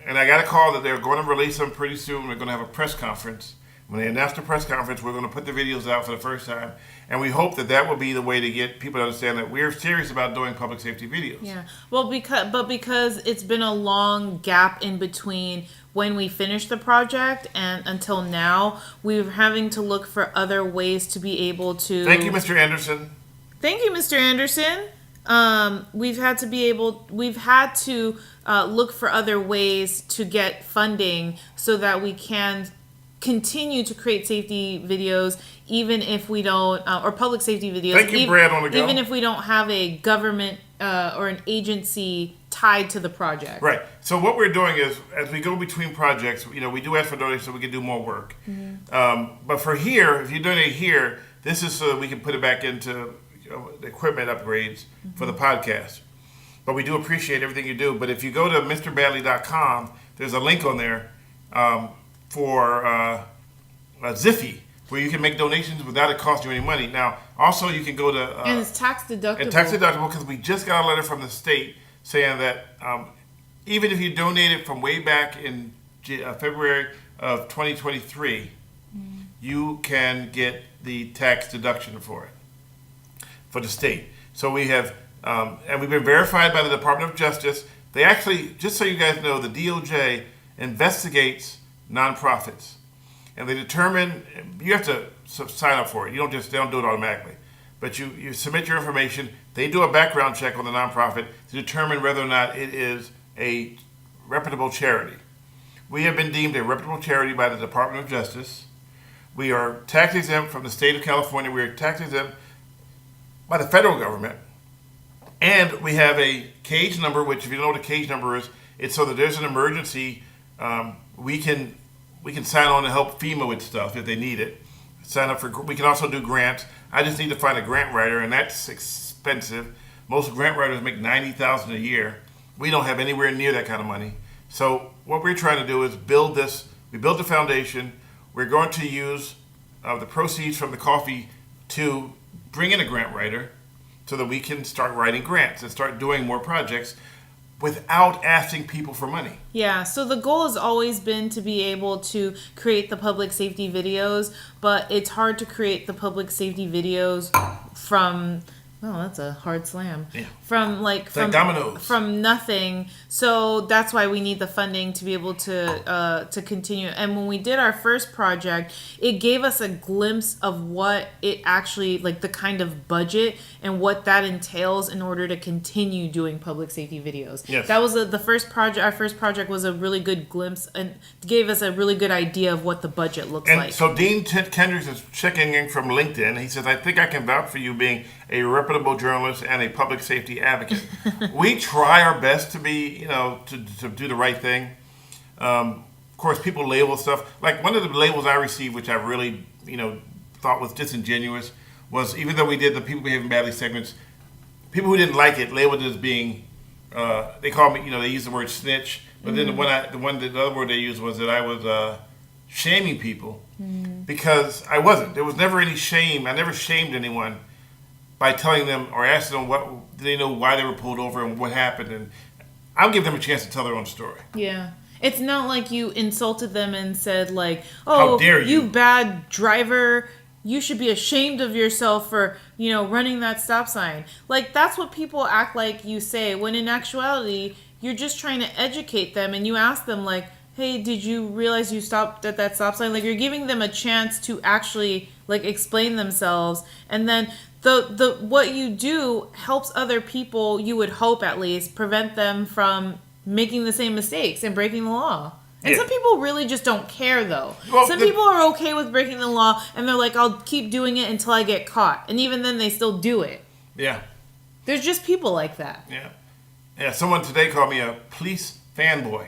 And I got a call that they're going to release them pretty soon. We're going to have a press conference. When they announce the press conference, we're going to put the videos out for the first time. And we hope that that will be the way to get people to understand that we're serious about doing public safety videos. Yeah. Well, because it's been a long gap in between when we finished the project and until now, we're having to look for other ways to be able to. Thank you, Mr. Anderson. Thank you, Mr. Anderson. We've had to look for other ways to get funding so that we can continue to create safety videos, even if we don't, or public safety videos. Thank you, Brad, on the go. Even if we don't have a government or an agency tied to the project. Right. So what we're doing is, as we go between projects, we do ask for donations so we can do more work. But for here, if you donate here, this is so that we can put it back into the equipment upgrades for the podcast. But we do appreciate everything you do. But if you go to MrBadley.com, there's a link on there for Ziffy, where you can make donations without it costing you any money. Now, also you can go to and it's tax deductible. and tax deductible, because we just got a letter from the state saying that even if you donated from way back in February of 2023, you can get the tax deduction for it, for the state. So we have, and we've been verified by the Department of Justice. They actually, just so you guys know, the DOJ investigates nonprofits, and they determine, you have to sign up for it. They don't do it automatically, but you submit your information. They do a background check on the nonprofit to determine whether or not it is a reputable charity. We have been deemed a reputable charity by the Department of Justice. We are tax exempt from the state of California. We are tax exempt by the federal government. And we have a cage number, which, if you don't know what a cage number is, it's so that there's an emergency, we can sign on to help FEMA with stuff if they need it. Sign up for. We can also do grants. I just need to find a grant writer, and that's expensive. Most grant writers make $90,000 a year. We don't have anywhere near that kind of money. So what we're trying to do is build this. We built the foundation. We're going to use the proceeds from the coffee to bring in a grant writer, so that we can start writing grants and start doing more projects without asking people for money. Yeah, so the goal has always been to be able to create the public safety videos, but it's hard to create the public safety videos from, oh, that's a hard slam. Yeah. From like dominoes. From nothing. So that's why we need the funding to be able to continue. And when we did our first project, it gave us a glimpse of what it actually, like the kind of budget and what that entails in order to continue doing public safety videos. Yes. That was the first project. Our first project was a really good glimpse and gave us a really good idea of what the budget looks And like. so Dean Kendricks is checking in from LinkedIn. He says, I think I can vouch for you being a reputable journalist and a public safety advocate. We try our best to be, to do the right thing. Of course, people label stuff. Like one of the labels I received, which I really, thought was disingenuous, was even though we did the People Behaving Badly segments, people who didn't like it labeled it as being, they called me, they used the word snitch. But then the other word they used was that I was shaming people, because I wasn't. There was never any shame. I never shamed anyone by telling them or asking them what do they know why they were pulled over and what happened, and I'll give them a chance to tell their own story. Yeah. It's not like you insulted them and said like, How "Oh, dare you. you bad driver." you should be ashamed of yourself for, running that stop sign. Like, that's what people act like you say, when in actuality, you're just trying to educate them, and you ask them, like, hey, did you realize you stopped at that stop sign? Like, you're giving them a chance to actually, like, explain themselves. And then the what you do helps other people, you would hope at least, prevent them from making the same mistakes and breaking the law. And some people really just don't care, though. Well, some people are okay with breaking the law, and they're like, I'll keep doing it until I get caught. And even then, they still do it. Yeah. There's just people like that. Yeah. Yeah, someone today called me a police fanboy.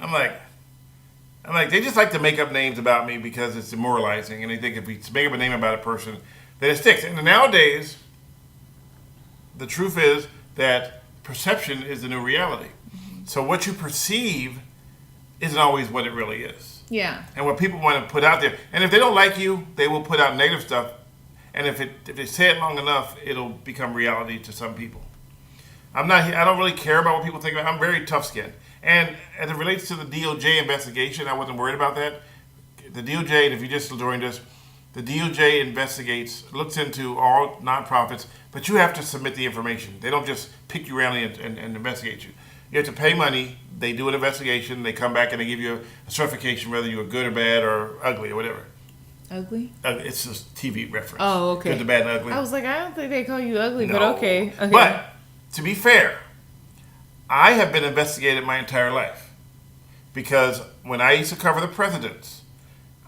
I'm like, they just like to make up names about me because it's demoralizing. And they think if we make up a name about a person, then it sticks. And nowadays, the truth is that perception is the new reality. So what you perceive isn't always what it really is. Yeah. And what people want to put out there. And if they don't like you, they will put out negative stuff. And if they say it long enough, it'll become reality to some people. I don't really care about what people think about. I'm very tough-skinned. And as it relates to the DOJ investigation, I wasn't worried about that. The DOJ, and if you just joined us, the DOJ looks into all nonprofits, but you have to submit the information. They don't just pick you around and investigate you. You have to pay money. They do an investigation. They come back and they give you a certification, whether you were good or bad or ugly or whatever. Ugly? It's just TV reference. Oh, okay. Good, the bad, and ugly. I was like, I don't think they call you ugly, No. but okay. But to be fair, I have been investigated my entire life because when I used to cover the presidents,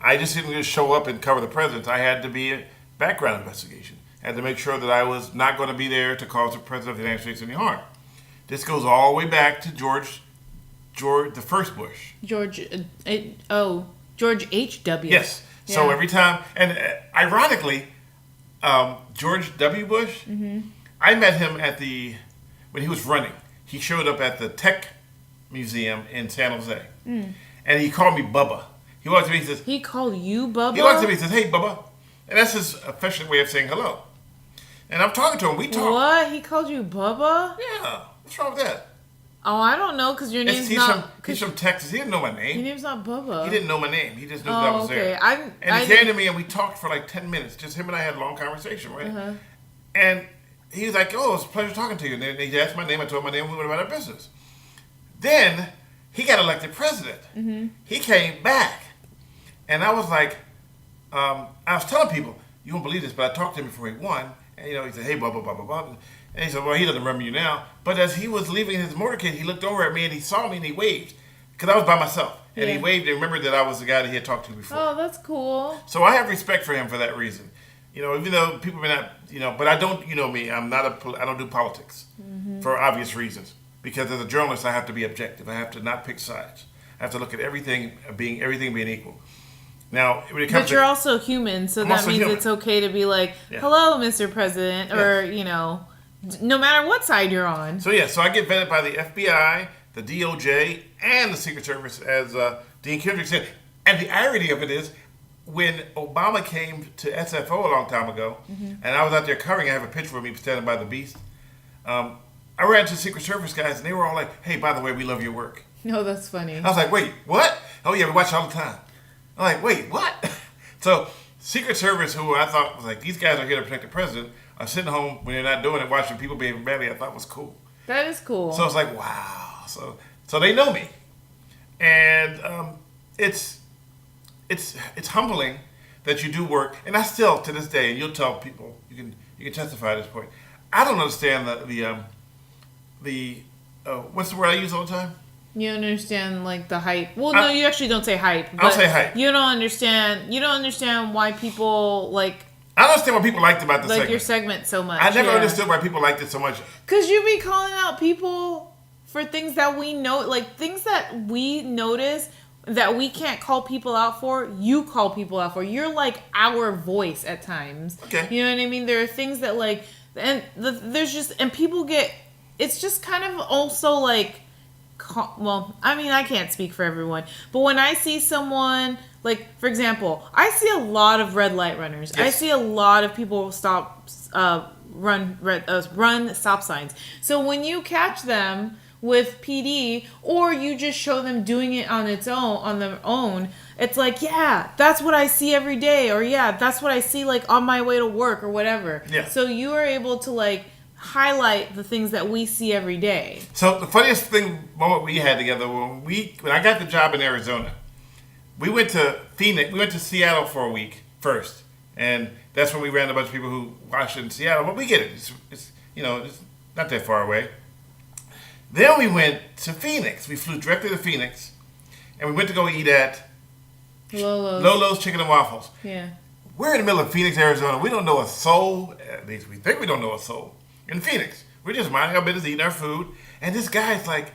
I just didn't just show up and cover the presidents. I had to be a background investigation. I had to make sure that I was not going to be there to cause the president of the United States any harm. This goes all the way back to George the first Bush. George H.W. Yes. Yeah. So every time, and ironically, George W. Bush, I met him when he was running. He showed up at the Tech Museum in San Jose. And he called me Bubba. He walked to me and says... He called you Bubba? He walked to me and says, hey, Bubba. And that's his affectionate way of saying hello. And I'm talking to him. We talk. What? He called you Bubba? Yeah. What's wrong with that? Oh, I don't know, because your name's he's not... He's from Texas. He didn't know my name. Your name's not Bubba. He didn't know my name. He just knew that I was there. And he came to me and we talked for like 10 minutes. Just him and I had a long conversation, right? Uh-huh. And he was like, oh, it's a pleasure talking to you. And then he asked my name. I told him my name. We went about our business. Then he got elected president. Mm-hmm. He came back. And I was like, I was telling people, you won't believe this, but I talked to him before he won. And, he said, hey, blah, blah, blah, blah, blah. And he said, well, he doesn't remember you now. But as he was leaving his motorcade, he looked over at me and he saw me and he waved. Because I was by myself. And he waved and remembered that I was the guy that he had talked to before. Oh, that's cool. So I have respect for him for that reason. Even though people may not, but I don't, me, I don't do politics for obvious reasons. Because as a journalist, I have to be objective. I have to not pick sides. I have to look at everything being equal. Now, when it comes but you're also human, so that means it's okay to be like, hello, Mr. President, or, no matter what side you're on. So I get vetted by the FBI, the DOJ, and the Secret Service, as Dean Kendrick said. And the irony of it is, when Obama came to SFO a long time ago, and I was out there covering, I have a picture of me standing by the beast, I ran into the Secret Service guys, and they were all like, hey, by the way, we love your work. No, that's funny. I was like, wait, what? Oh, yeah, we watch it all the time. I'm like, wait, what? So Secret Service, who I thought was like, these guys are here to protect the president, are sitting home when they're not doing it, watching people behaving badly. I thought was cool. That is cool. So it's like, wow. So they know me, and it's humbling that you do work. And I still, to this day, and you'll tell people, you can testify at this point. I don't understand the what's the word I use all the time? You don't understand, like, the hype. Well, no, you actually don't say hype. I'll say hype. You don't understand why people, like... I don't understand what people liked about the segment. Like your segment so much. I never understood why people liked it so much. Because you be calling out people for things that we know, like, things that we notice that we can't call people out for, you call people out for. You're, like, our voice at times. Okay. You know what I mean? There are things that, like... And there's just... And people get... It's just kind of also, like... Well, I mean, I can't speak for everyone, but when I see someone, like, for example, I see a lot of red light runners. Yes. I see a lot of people run stop signs. So when you catch them with PD, or you just show them doing it on their own, it's like, yeah, that's what I see every day, or yeah, that's what I see like on my way to work or whatever. Yeah. So you are able to like highlight the things that we see every day. So the funniest moment we had together when I got the job in Arizona, we went to Phoenix. We went to Seattle for a week first, and that's when we ran a bunch of people who watched in Seattle. But we get it. It's not that far away. Then we went to Phoenix. We flew directly to Phoenix, and we went to go eat at Lolo's Chicken and Waffles. Yeah. We're in the middle of Phoenix, Arizona. We don't know a soul. At least we think we don't know a soul. In Phoenix, we're just minding our business, eating our food, and this guy's like,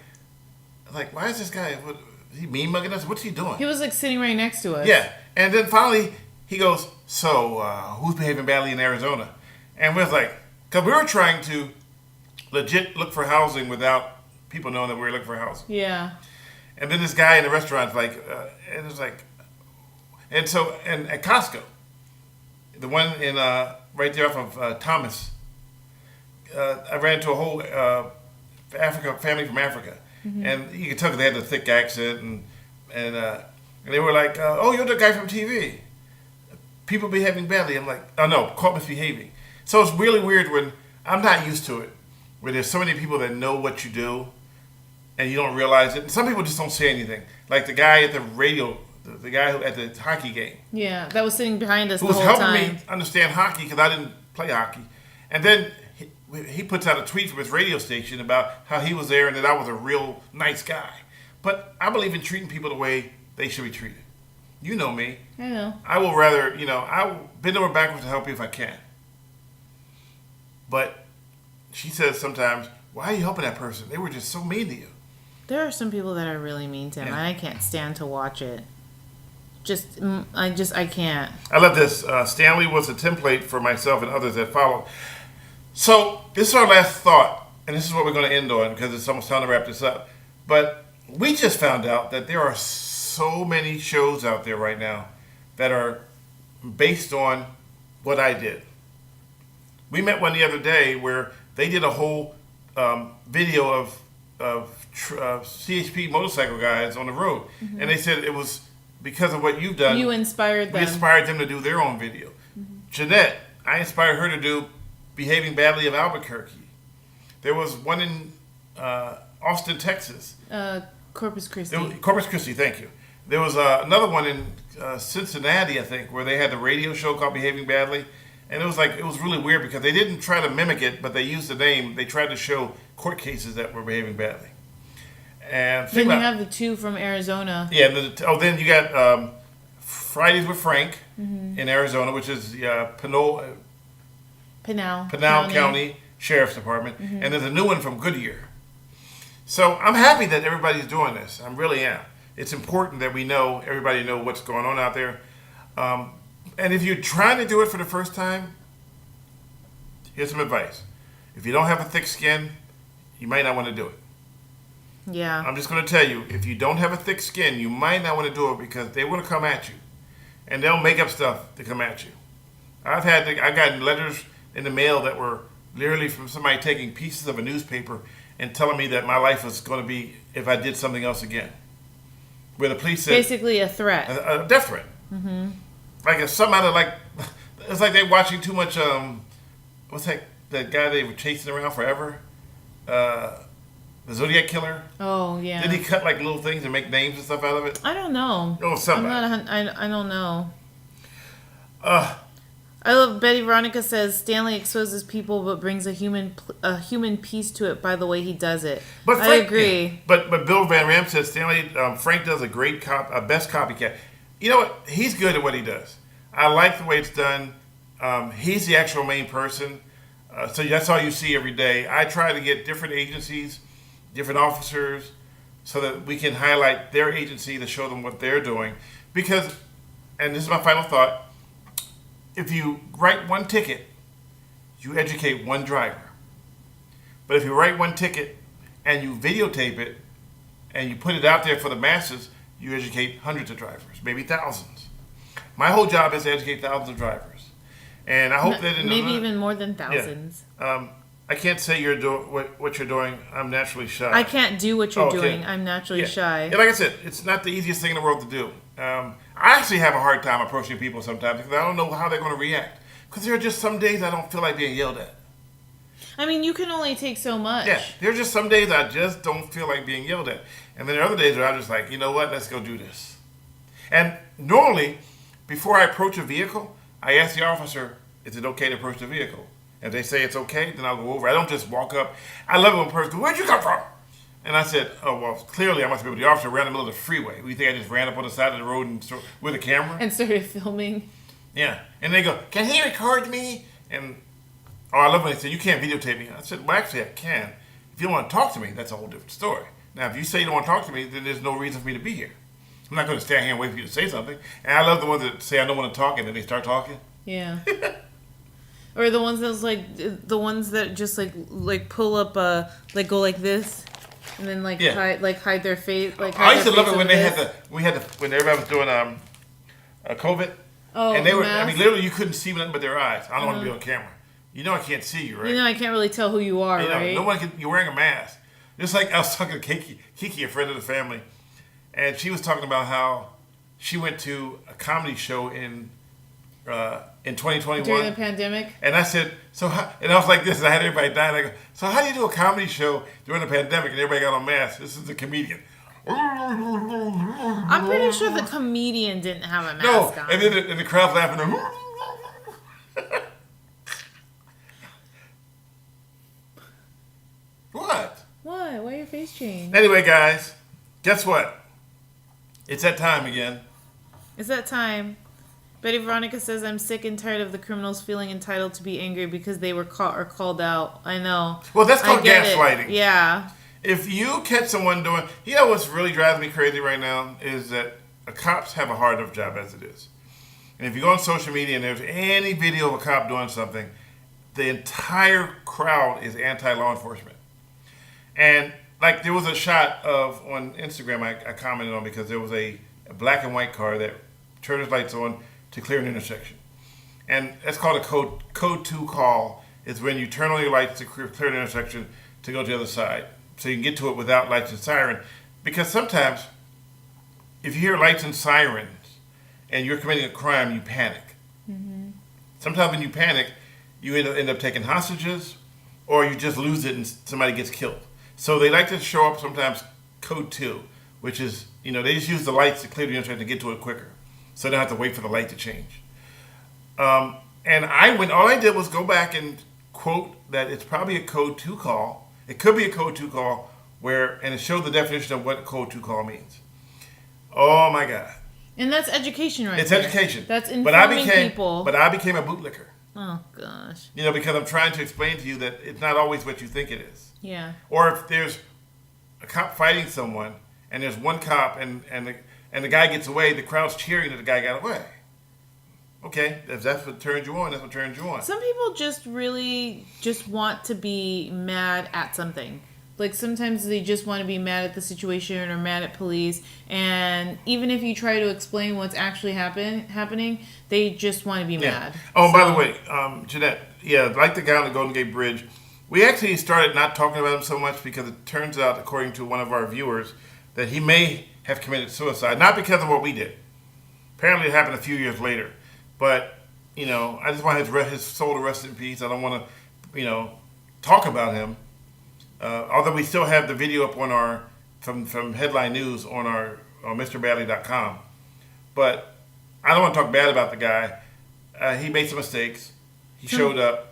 why is this guy? What, is he mean mugging us? What's he doing? He was like sitting right next to us. Yeah, and then finally he goes, "So who's behaving badly in Arizona?" And we're like, because we were trying to legit look for housing without people knowing that we were looking for housing. Yeah. And then this guy in the restaurant's like, and it's like, and at Costco, the one in right there off of Thomas. I ran into a whole family from Africa, and you could tell they had the thick accent, and they were like, "Oh, you're the guy from TV. People behaving badly." I'm like, "Oh no, caught misbehaving." So it's really weird when I'm not used to it, where there's so many people that know what you do, and you don't realize it. And some people just don't say anything, like the guy at the radio, the guy at the hockey game. Yeah, that was sitting behind us Who the was whole helping time. me understand hockey because I didn't play hockey, and then he puts out a tweet from his radio station about how he was there and that I was a real nice guy. But I believe in treating people the way they should be treated. You know me. I know. I will rather, I will bend over backwards to help you if I can. But she says sometimes, "Why are you helping that person? They were just so mean to you." There are some people that are really mean to him, and I can't stand to watch it. I can't. I love this. Stanley was a template for myself and others that followed. So this is our last thought, and this is what we're going to end on because it's almost time to wrap this up. But we just found out that there are so many shows out there right now that are based on what I did. We met one the other day where they did a whole video of CHP motorcycle guys on the road, and they said it was because of what you've done. You inspired them. We inspired them to do their own video. Jeanette, I inspired her to do Behaving Badly of Albuquerque. There was one in Austin, Texas. Corpus Christi. Corpus Christi, thank you. There was another one in Cincinnati, I think, where they had the radio show called Behaving Badly. And it was really weird because they didn't try to mimic it, but they used the name. They tried to show court cases that were behaving badly. And then you have the two from Arizona. Yeah. Then you got Fridays with Frank in Arizona, which is Pinal County Sheriff's Department, and there's a new one from Goodyear. So I'm happy that everybody's doing this. I really am. It's important that everybody know what's going on out there. And if you're trying to do it for the first time, here's some advice. If you don't have a thick skin, you might not want to do it. Yeah. I'm just going to tell you, if you don't have a thick skin, you might not want to do it because they want to come at you. And they'll make up stuff to come at you. I got letters in the mail that were literally from somebody taking pieces of a newspaper and telling me that my life was going to be if I did something else again. Where the police said... Basically a threat. A death threat. Mm-hmm. Like if somebody it's like they're watching too much, what's that guy they were chasing around forever? The Zodiac Killer? Oh, yeah. Did he cut like little things and make names and stuff out of it? I don't know. Oh, somebody. I don't know. I love Betty Veronica says Stanley exposes people but brings a human piece to it by the way he does it. But Frank, I agree. Yeah. But Bill Van Ram says Stanley Frank does a great best copycat. You know what? He's good at what he does. I like the way it's done. He's the actual main person. So that's all you see every day. I try to get different agencies, different officers, so that we can highlight their agency to show them what they're doing. Because, and this is my final thought, if you write one ticket, you educate one driver. But if you write one ticket and you videotape it and you put it out there for the masses, you educate hundreds of drivers, maybe thousands. My whole job is to educate thousands of drivers. And I hope that maybe even more than thousands. Yeah. I can't say you're doing what you're doing. I'm naturally shy. I can't do what you're Okay. doing. I'm naturally shy. Yeah, like I said, it's not the easiest thing in the world to do. I actually have a hard time approaching people sometimes because I don't know how they're going to react. Because there are just some days I don't feel like being yelled at. I mean, you can only take so much. Yeah, there are just some days I just don't feel like being yelled at. And then there are other days where I'm just like, you know what, let's go do this. And normally, before I approach a vehicle, I ask the officer, is it okay to approach the vehicle? If they say it's okay, then I'll go over. I don't just walk up. I love it when a person goes, where'd you come from? And I said, oh, well, clearly I must be with the officer ran in the middle of the freeway. You think I just ran up on the side of the road and with a camera? And started filming. Yeah. And they go, can he record me? And, I love when they say, you can't videotape me. I said, well, actually, I can. If you don't want to talk to me, that's a whole different story. Now, if you say you don't want to talk to me, then there's no reason for me to be here. I'm not going to stand here and wait for you to say something. And I love the ones that say I don't want to talk and then they start talking. Yeah. Or the ones that's like the ones that just like pull up like go like this and then hide their face I used to love it when when everybody was doing COVID. Oh, and they were mask? I mean literally you couldn't see nothing but their eyes. I don't want to be on camera. You know I can't see you, right? You know I can't really tell who you are, right? No one can, you're wearing a mask. Just like I was talking to Kiki, a friend of the family, and she was talking about how she went to a comedy show in 2021 during the pandemic. And I said, and I was like this, and I had everybody dying. I go, so how do you do a comedy show during the pandemic and everybody got on masks? This is a comedian. I'm pretty sure the comedian didn't have a mask on. And then the crowd's laughing. What? What? Why your face changed? Anyway, guys, guess what? It's that time again. It's that time. Betty Veronica says, I'm sick and tired of the criminals feeling entitled to be angry because they were caught or called out. I know. Well, that's called gaslighting. Yeah. If you catch someone doing... You know what's really driving me crazy right now is that cops have a hard enough job as it is. And if you go on social media and there's any video of a cop doing something, the entire crowd is anti-law enforcement. And like there was a shot of, on Instagram I commented on because there was a black and white car that turned its lights on to clear an intersection. And that's called a code 2 call. It's when you turn on your lights to clear an intersection to go to the other side. So you can get to it without lights and siren. Because sometimes, if you hear lights and sirens and you're committing a crime, you panic. Mm-hmm. Sometimes when you panic, you end up taking hostages or you just lose it and somebody gets killed. So they like to show up sometimes code 2, which is, they just use the lights to clear the intersection to get to it quicker. So they don't have to wait for the light to change. And all I did was go back and quote that it's probably a code 2 call. It could be a code 2 call and it showed the definition of what a code 2 call means. Oh my God. And that's education right It's there. education. That's informing people. But I became a bootlicker. Oh gosh. Because I'm trying to explain to you that it's not always what you think it is. Yeah. Or if there's a cop fighting someone and there's one cop and the guy gets away, the crowd's cheering that the guy got away. Okay, if that's what turns you on, that's what turns you on. Some people just really just want to be mad at something. Like sometimes they just want to be mad at the situation or mad at police. And even if you try to explain what's actually happening, they just want to be mad. Oh, by the way, Jeanette, like the guy on the Golden Gate Bridge, we actually started not talking about him so much because it turns out, according to one of our viewers, that he may have committed suicide. Not because of what we did. Apparently it happened a few years later. But, I just want his soul to rest in peace. I don't want to, talk about him. Although we still have the video up on from Headline News on MrBadley.com. But I don't want to talk bad about the guy. He made some mistakes. He showed up.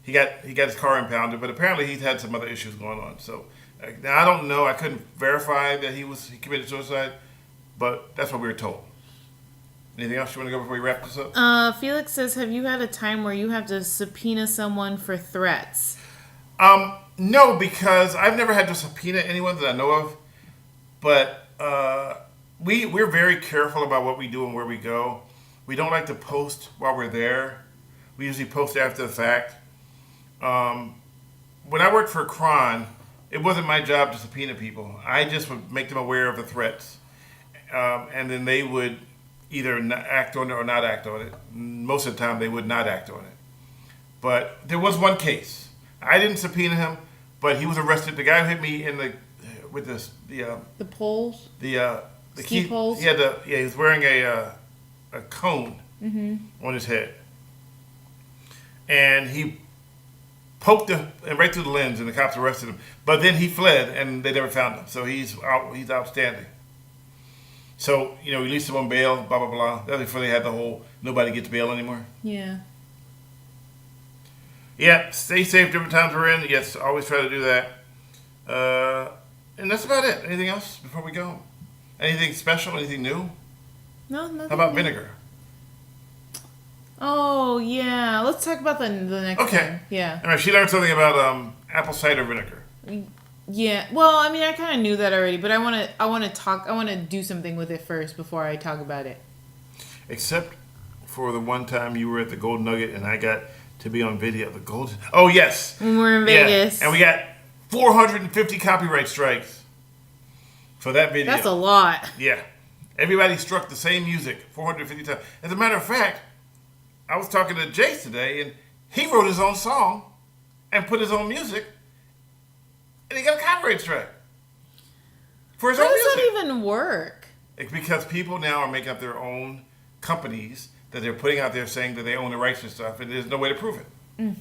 He got his car impounded, but apparently he's had some other issues going on. So now I don't know. I couldn't verify that he committed suicide, but that's what we were told. Anything else you want to go before we wrap this up? Felix says, have you had a time where you have to subpoena someone for threats? No, because I've never had to subpoena anyone that I know of. But we're very careful about what we do and where we go. We don't like to post while we're there. We usually post after the fact. When I worked for Cron, it wasn't my job to subpoena people. I just would make them aware of the threats. And then they would either act on it or not act on it. Most of the time, they would not act on it. But there was one case I didn't subpoena him, but he was arrested. The guy who hit me in the with The poles. the Ski poles? He was wearing a cone on his head, and he poked him and right through the lens, and the cops arrested him. But then he fled, and they never found him. So he's outstanding. So released him on bail. Blah blah blah. That's before they had the whole nobody gets bail anymore. Yeah. Yeah, stay safe. Different times we're in. Yes, always try to do that. And that's about it. Anything else before we go? Anything special? Anything new? No, nothing. How about vinegar? Oh yeah, let's talk about the next Okay. one. Yeah. All right. She learned something about apple cider vinegar. Yeah. Well, I mean, I kind of knew that already, but I want to do something with it first before I talk about it. Except for the one time you were at the Golden Nugget and I got to be on video. The Golden. Oh yes. When we're in Vegas. Yeah. And we got 450 copyright strikes for that video. That's a lot. Yeah. Everybody struck the same music 450 times. As a matter of fact, I was talking to Jace today, and he wrote his own song and put his own music, and he got a copyright strike for his How own does music. that even work? It's because people now are making up their own companies that they're putting out there saying that they own the rights and stuff, and there's no way to prove it.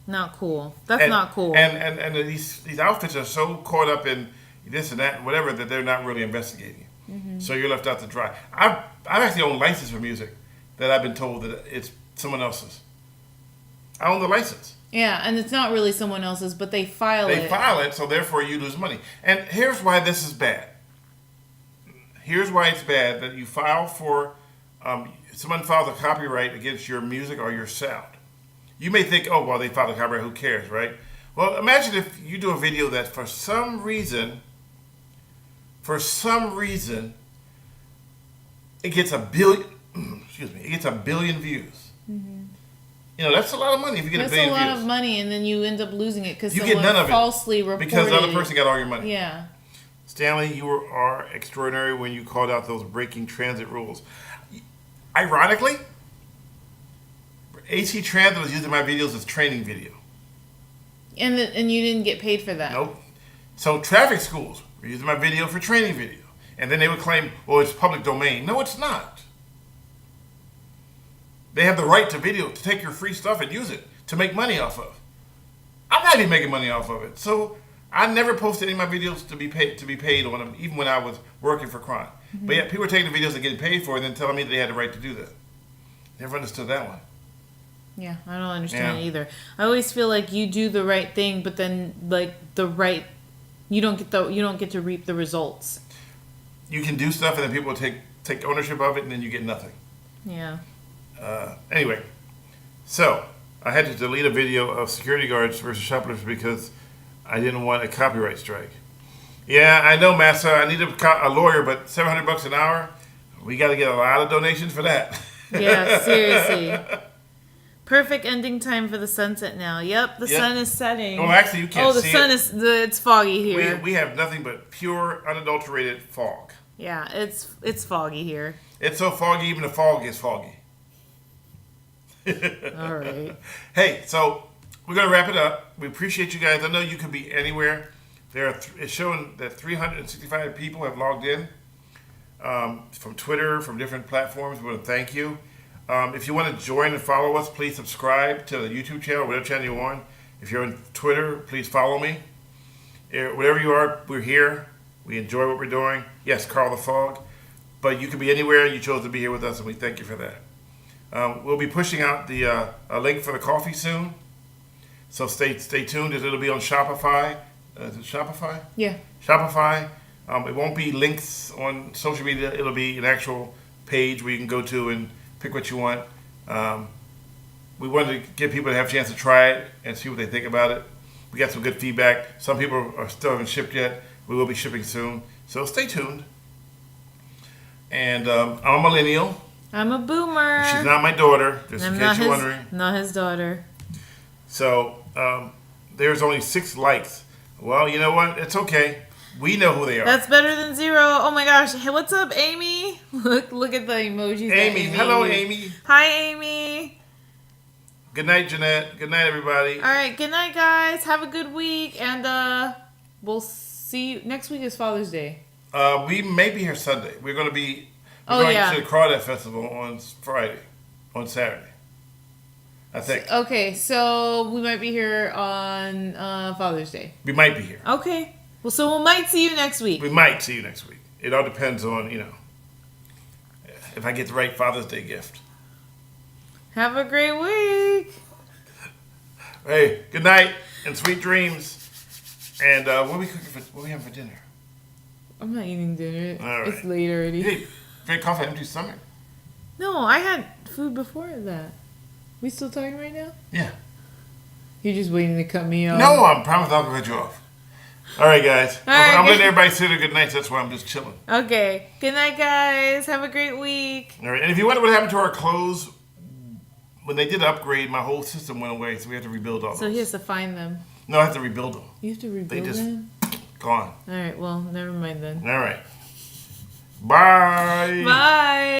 Not cool. That's not cool. And these outfits are so caught up in this and that and whatever that they're not really investigating it. Mm-hmm. So you're left out to dry. I've actually owned license for music that I've been told that it's someone else's. I own the license. Yeah, and it's not really someone else's, but they file it. They file it, so therefore you lose money. And here's why this is bad. Here's why it's bad that you file for, someone files a copyright against your music or your sound. You may think, oh, well, they filed a copyright, who cares, right? Well, imagine if you do a video that for some reason, it gets a billion, it gets a billion views. Mm-hmm. That's a lot of money if you get a billion views. That's a lot of money, and then you end up losing it because someone get none of falsely it reported because the other person got all your money. Yeah. Stanley, you are extraordinary when you called out those breaking transit rules. Ironically, AC Transit was using my videos as training video. And you didn't get paid for that. Nope. So traffic schools were using my video for training video. And then they would claim, well, it's public domain. No, it's not. They have the right to take your free stuff and use it to make money off of. I'm not even making money off of it. So I never posted any of my videos to be paid on them, even when I was working for crime. Mm-hmm. But yet people were taking the videos and getting paid for it and then telling me they had the right to do that. Never understood that one. Yeah, I don't understand it either. I always feel like you do the right thing, but then you don't get to reap the results. You can do stuff and then people will take ownership of it and then you get nothing. Yeah. Anyway, so I had to delete a video of security guards versus shoplifters because I didn't want a copyright strike. Yeah, I know, Massa. I need a lawyer, but $700 an hour, we got to get a lot of donations for that. Yeah, seriously. Perfect ending time for the sunset now. Yep, the sun is setting. Oh, actually, you can't see it. Oh, the sun it's foggy here. We have nothing but pure, unadulterated fog. Yeah, it's foggy here. It's so foggy, even the fog is foggy. All right. Hey, so we're going to wrap it up. We appreciate you guys. I know you could be anywhere. It's showing that 365 people have logged in from Twitter, from different platforms. We want to thank you. If you want to join and follow us, please subscribe to the YouTube channel, whatever channel you're on. If you're on Twitter, please follow me. Wherever you are, we're here. We enjoy what we're doing. Yes, Carl the Fog. But you could be anywhere, and you chose to be here with us, and we thank you for that. We'll be pushing out a link for the coffee soon. So stay tuned. It'll be on Shopify. Is it Shopify? Yeah. Shopify. It won't be links on social media. It'll be an actual page where you can go to and pick what you want. We wanted to give people to have a chance to try it and see what they think about it. We got some good feedback. Some people still haven't shipped yet. We will be shipping soon. So stay tuned. And I'm a millennial. I'm a boomer. She's not my daughter, just in case you're wondering. Not his daughter. So there's only 6 likes. Well, you know what? It's okay. We know who they are. That's better than 0. Oh my gosh. Hey, what's up, Amy? Look at the emojis. Amy. Hello, Amy. Hi, Amy. Good night, Jeanette. Good night, everybody. All right, good night, guys. Have a good week, and we'll see you next week. Is Father's Day. We may be here Sunday. We're going to be Oh, yeah. to the Crawdad Festival on Saturday. I think. Okay, so we might be here on Father's Day. We might be here. Okay. Well, so we might see you next week. We might see you next week. It all depends on, if I get the right Father's Day gift. Have a great week. Hey, good night and sweet dreams. And what are we cooking for? What are we having for dinner? I'm not eating dinner. All right. It's late already. Hey, drink coffee empty stomach? No, I had food before that. We still talking right now? Yeah. You're just waiting to cut me off. No, I promise I'll cut you off. All right, guys. All right, I'm letting good- everybody say their good nights. That's why I'm just chilling. Okay. Good night, guys. Have a great week. All right. And if you wonder what happened to our clothes, when they did the upgrade, my whole system went away, so we had to rebuild all So those. he has to find them. No, I have to rebuild them. You have to rebuild They just them? gone. All right. Well, never mind then. All right. Bye. Bye.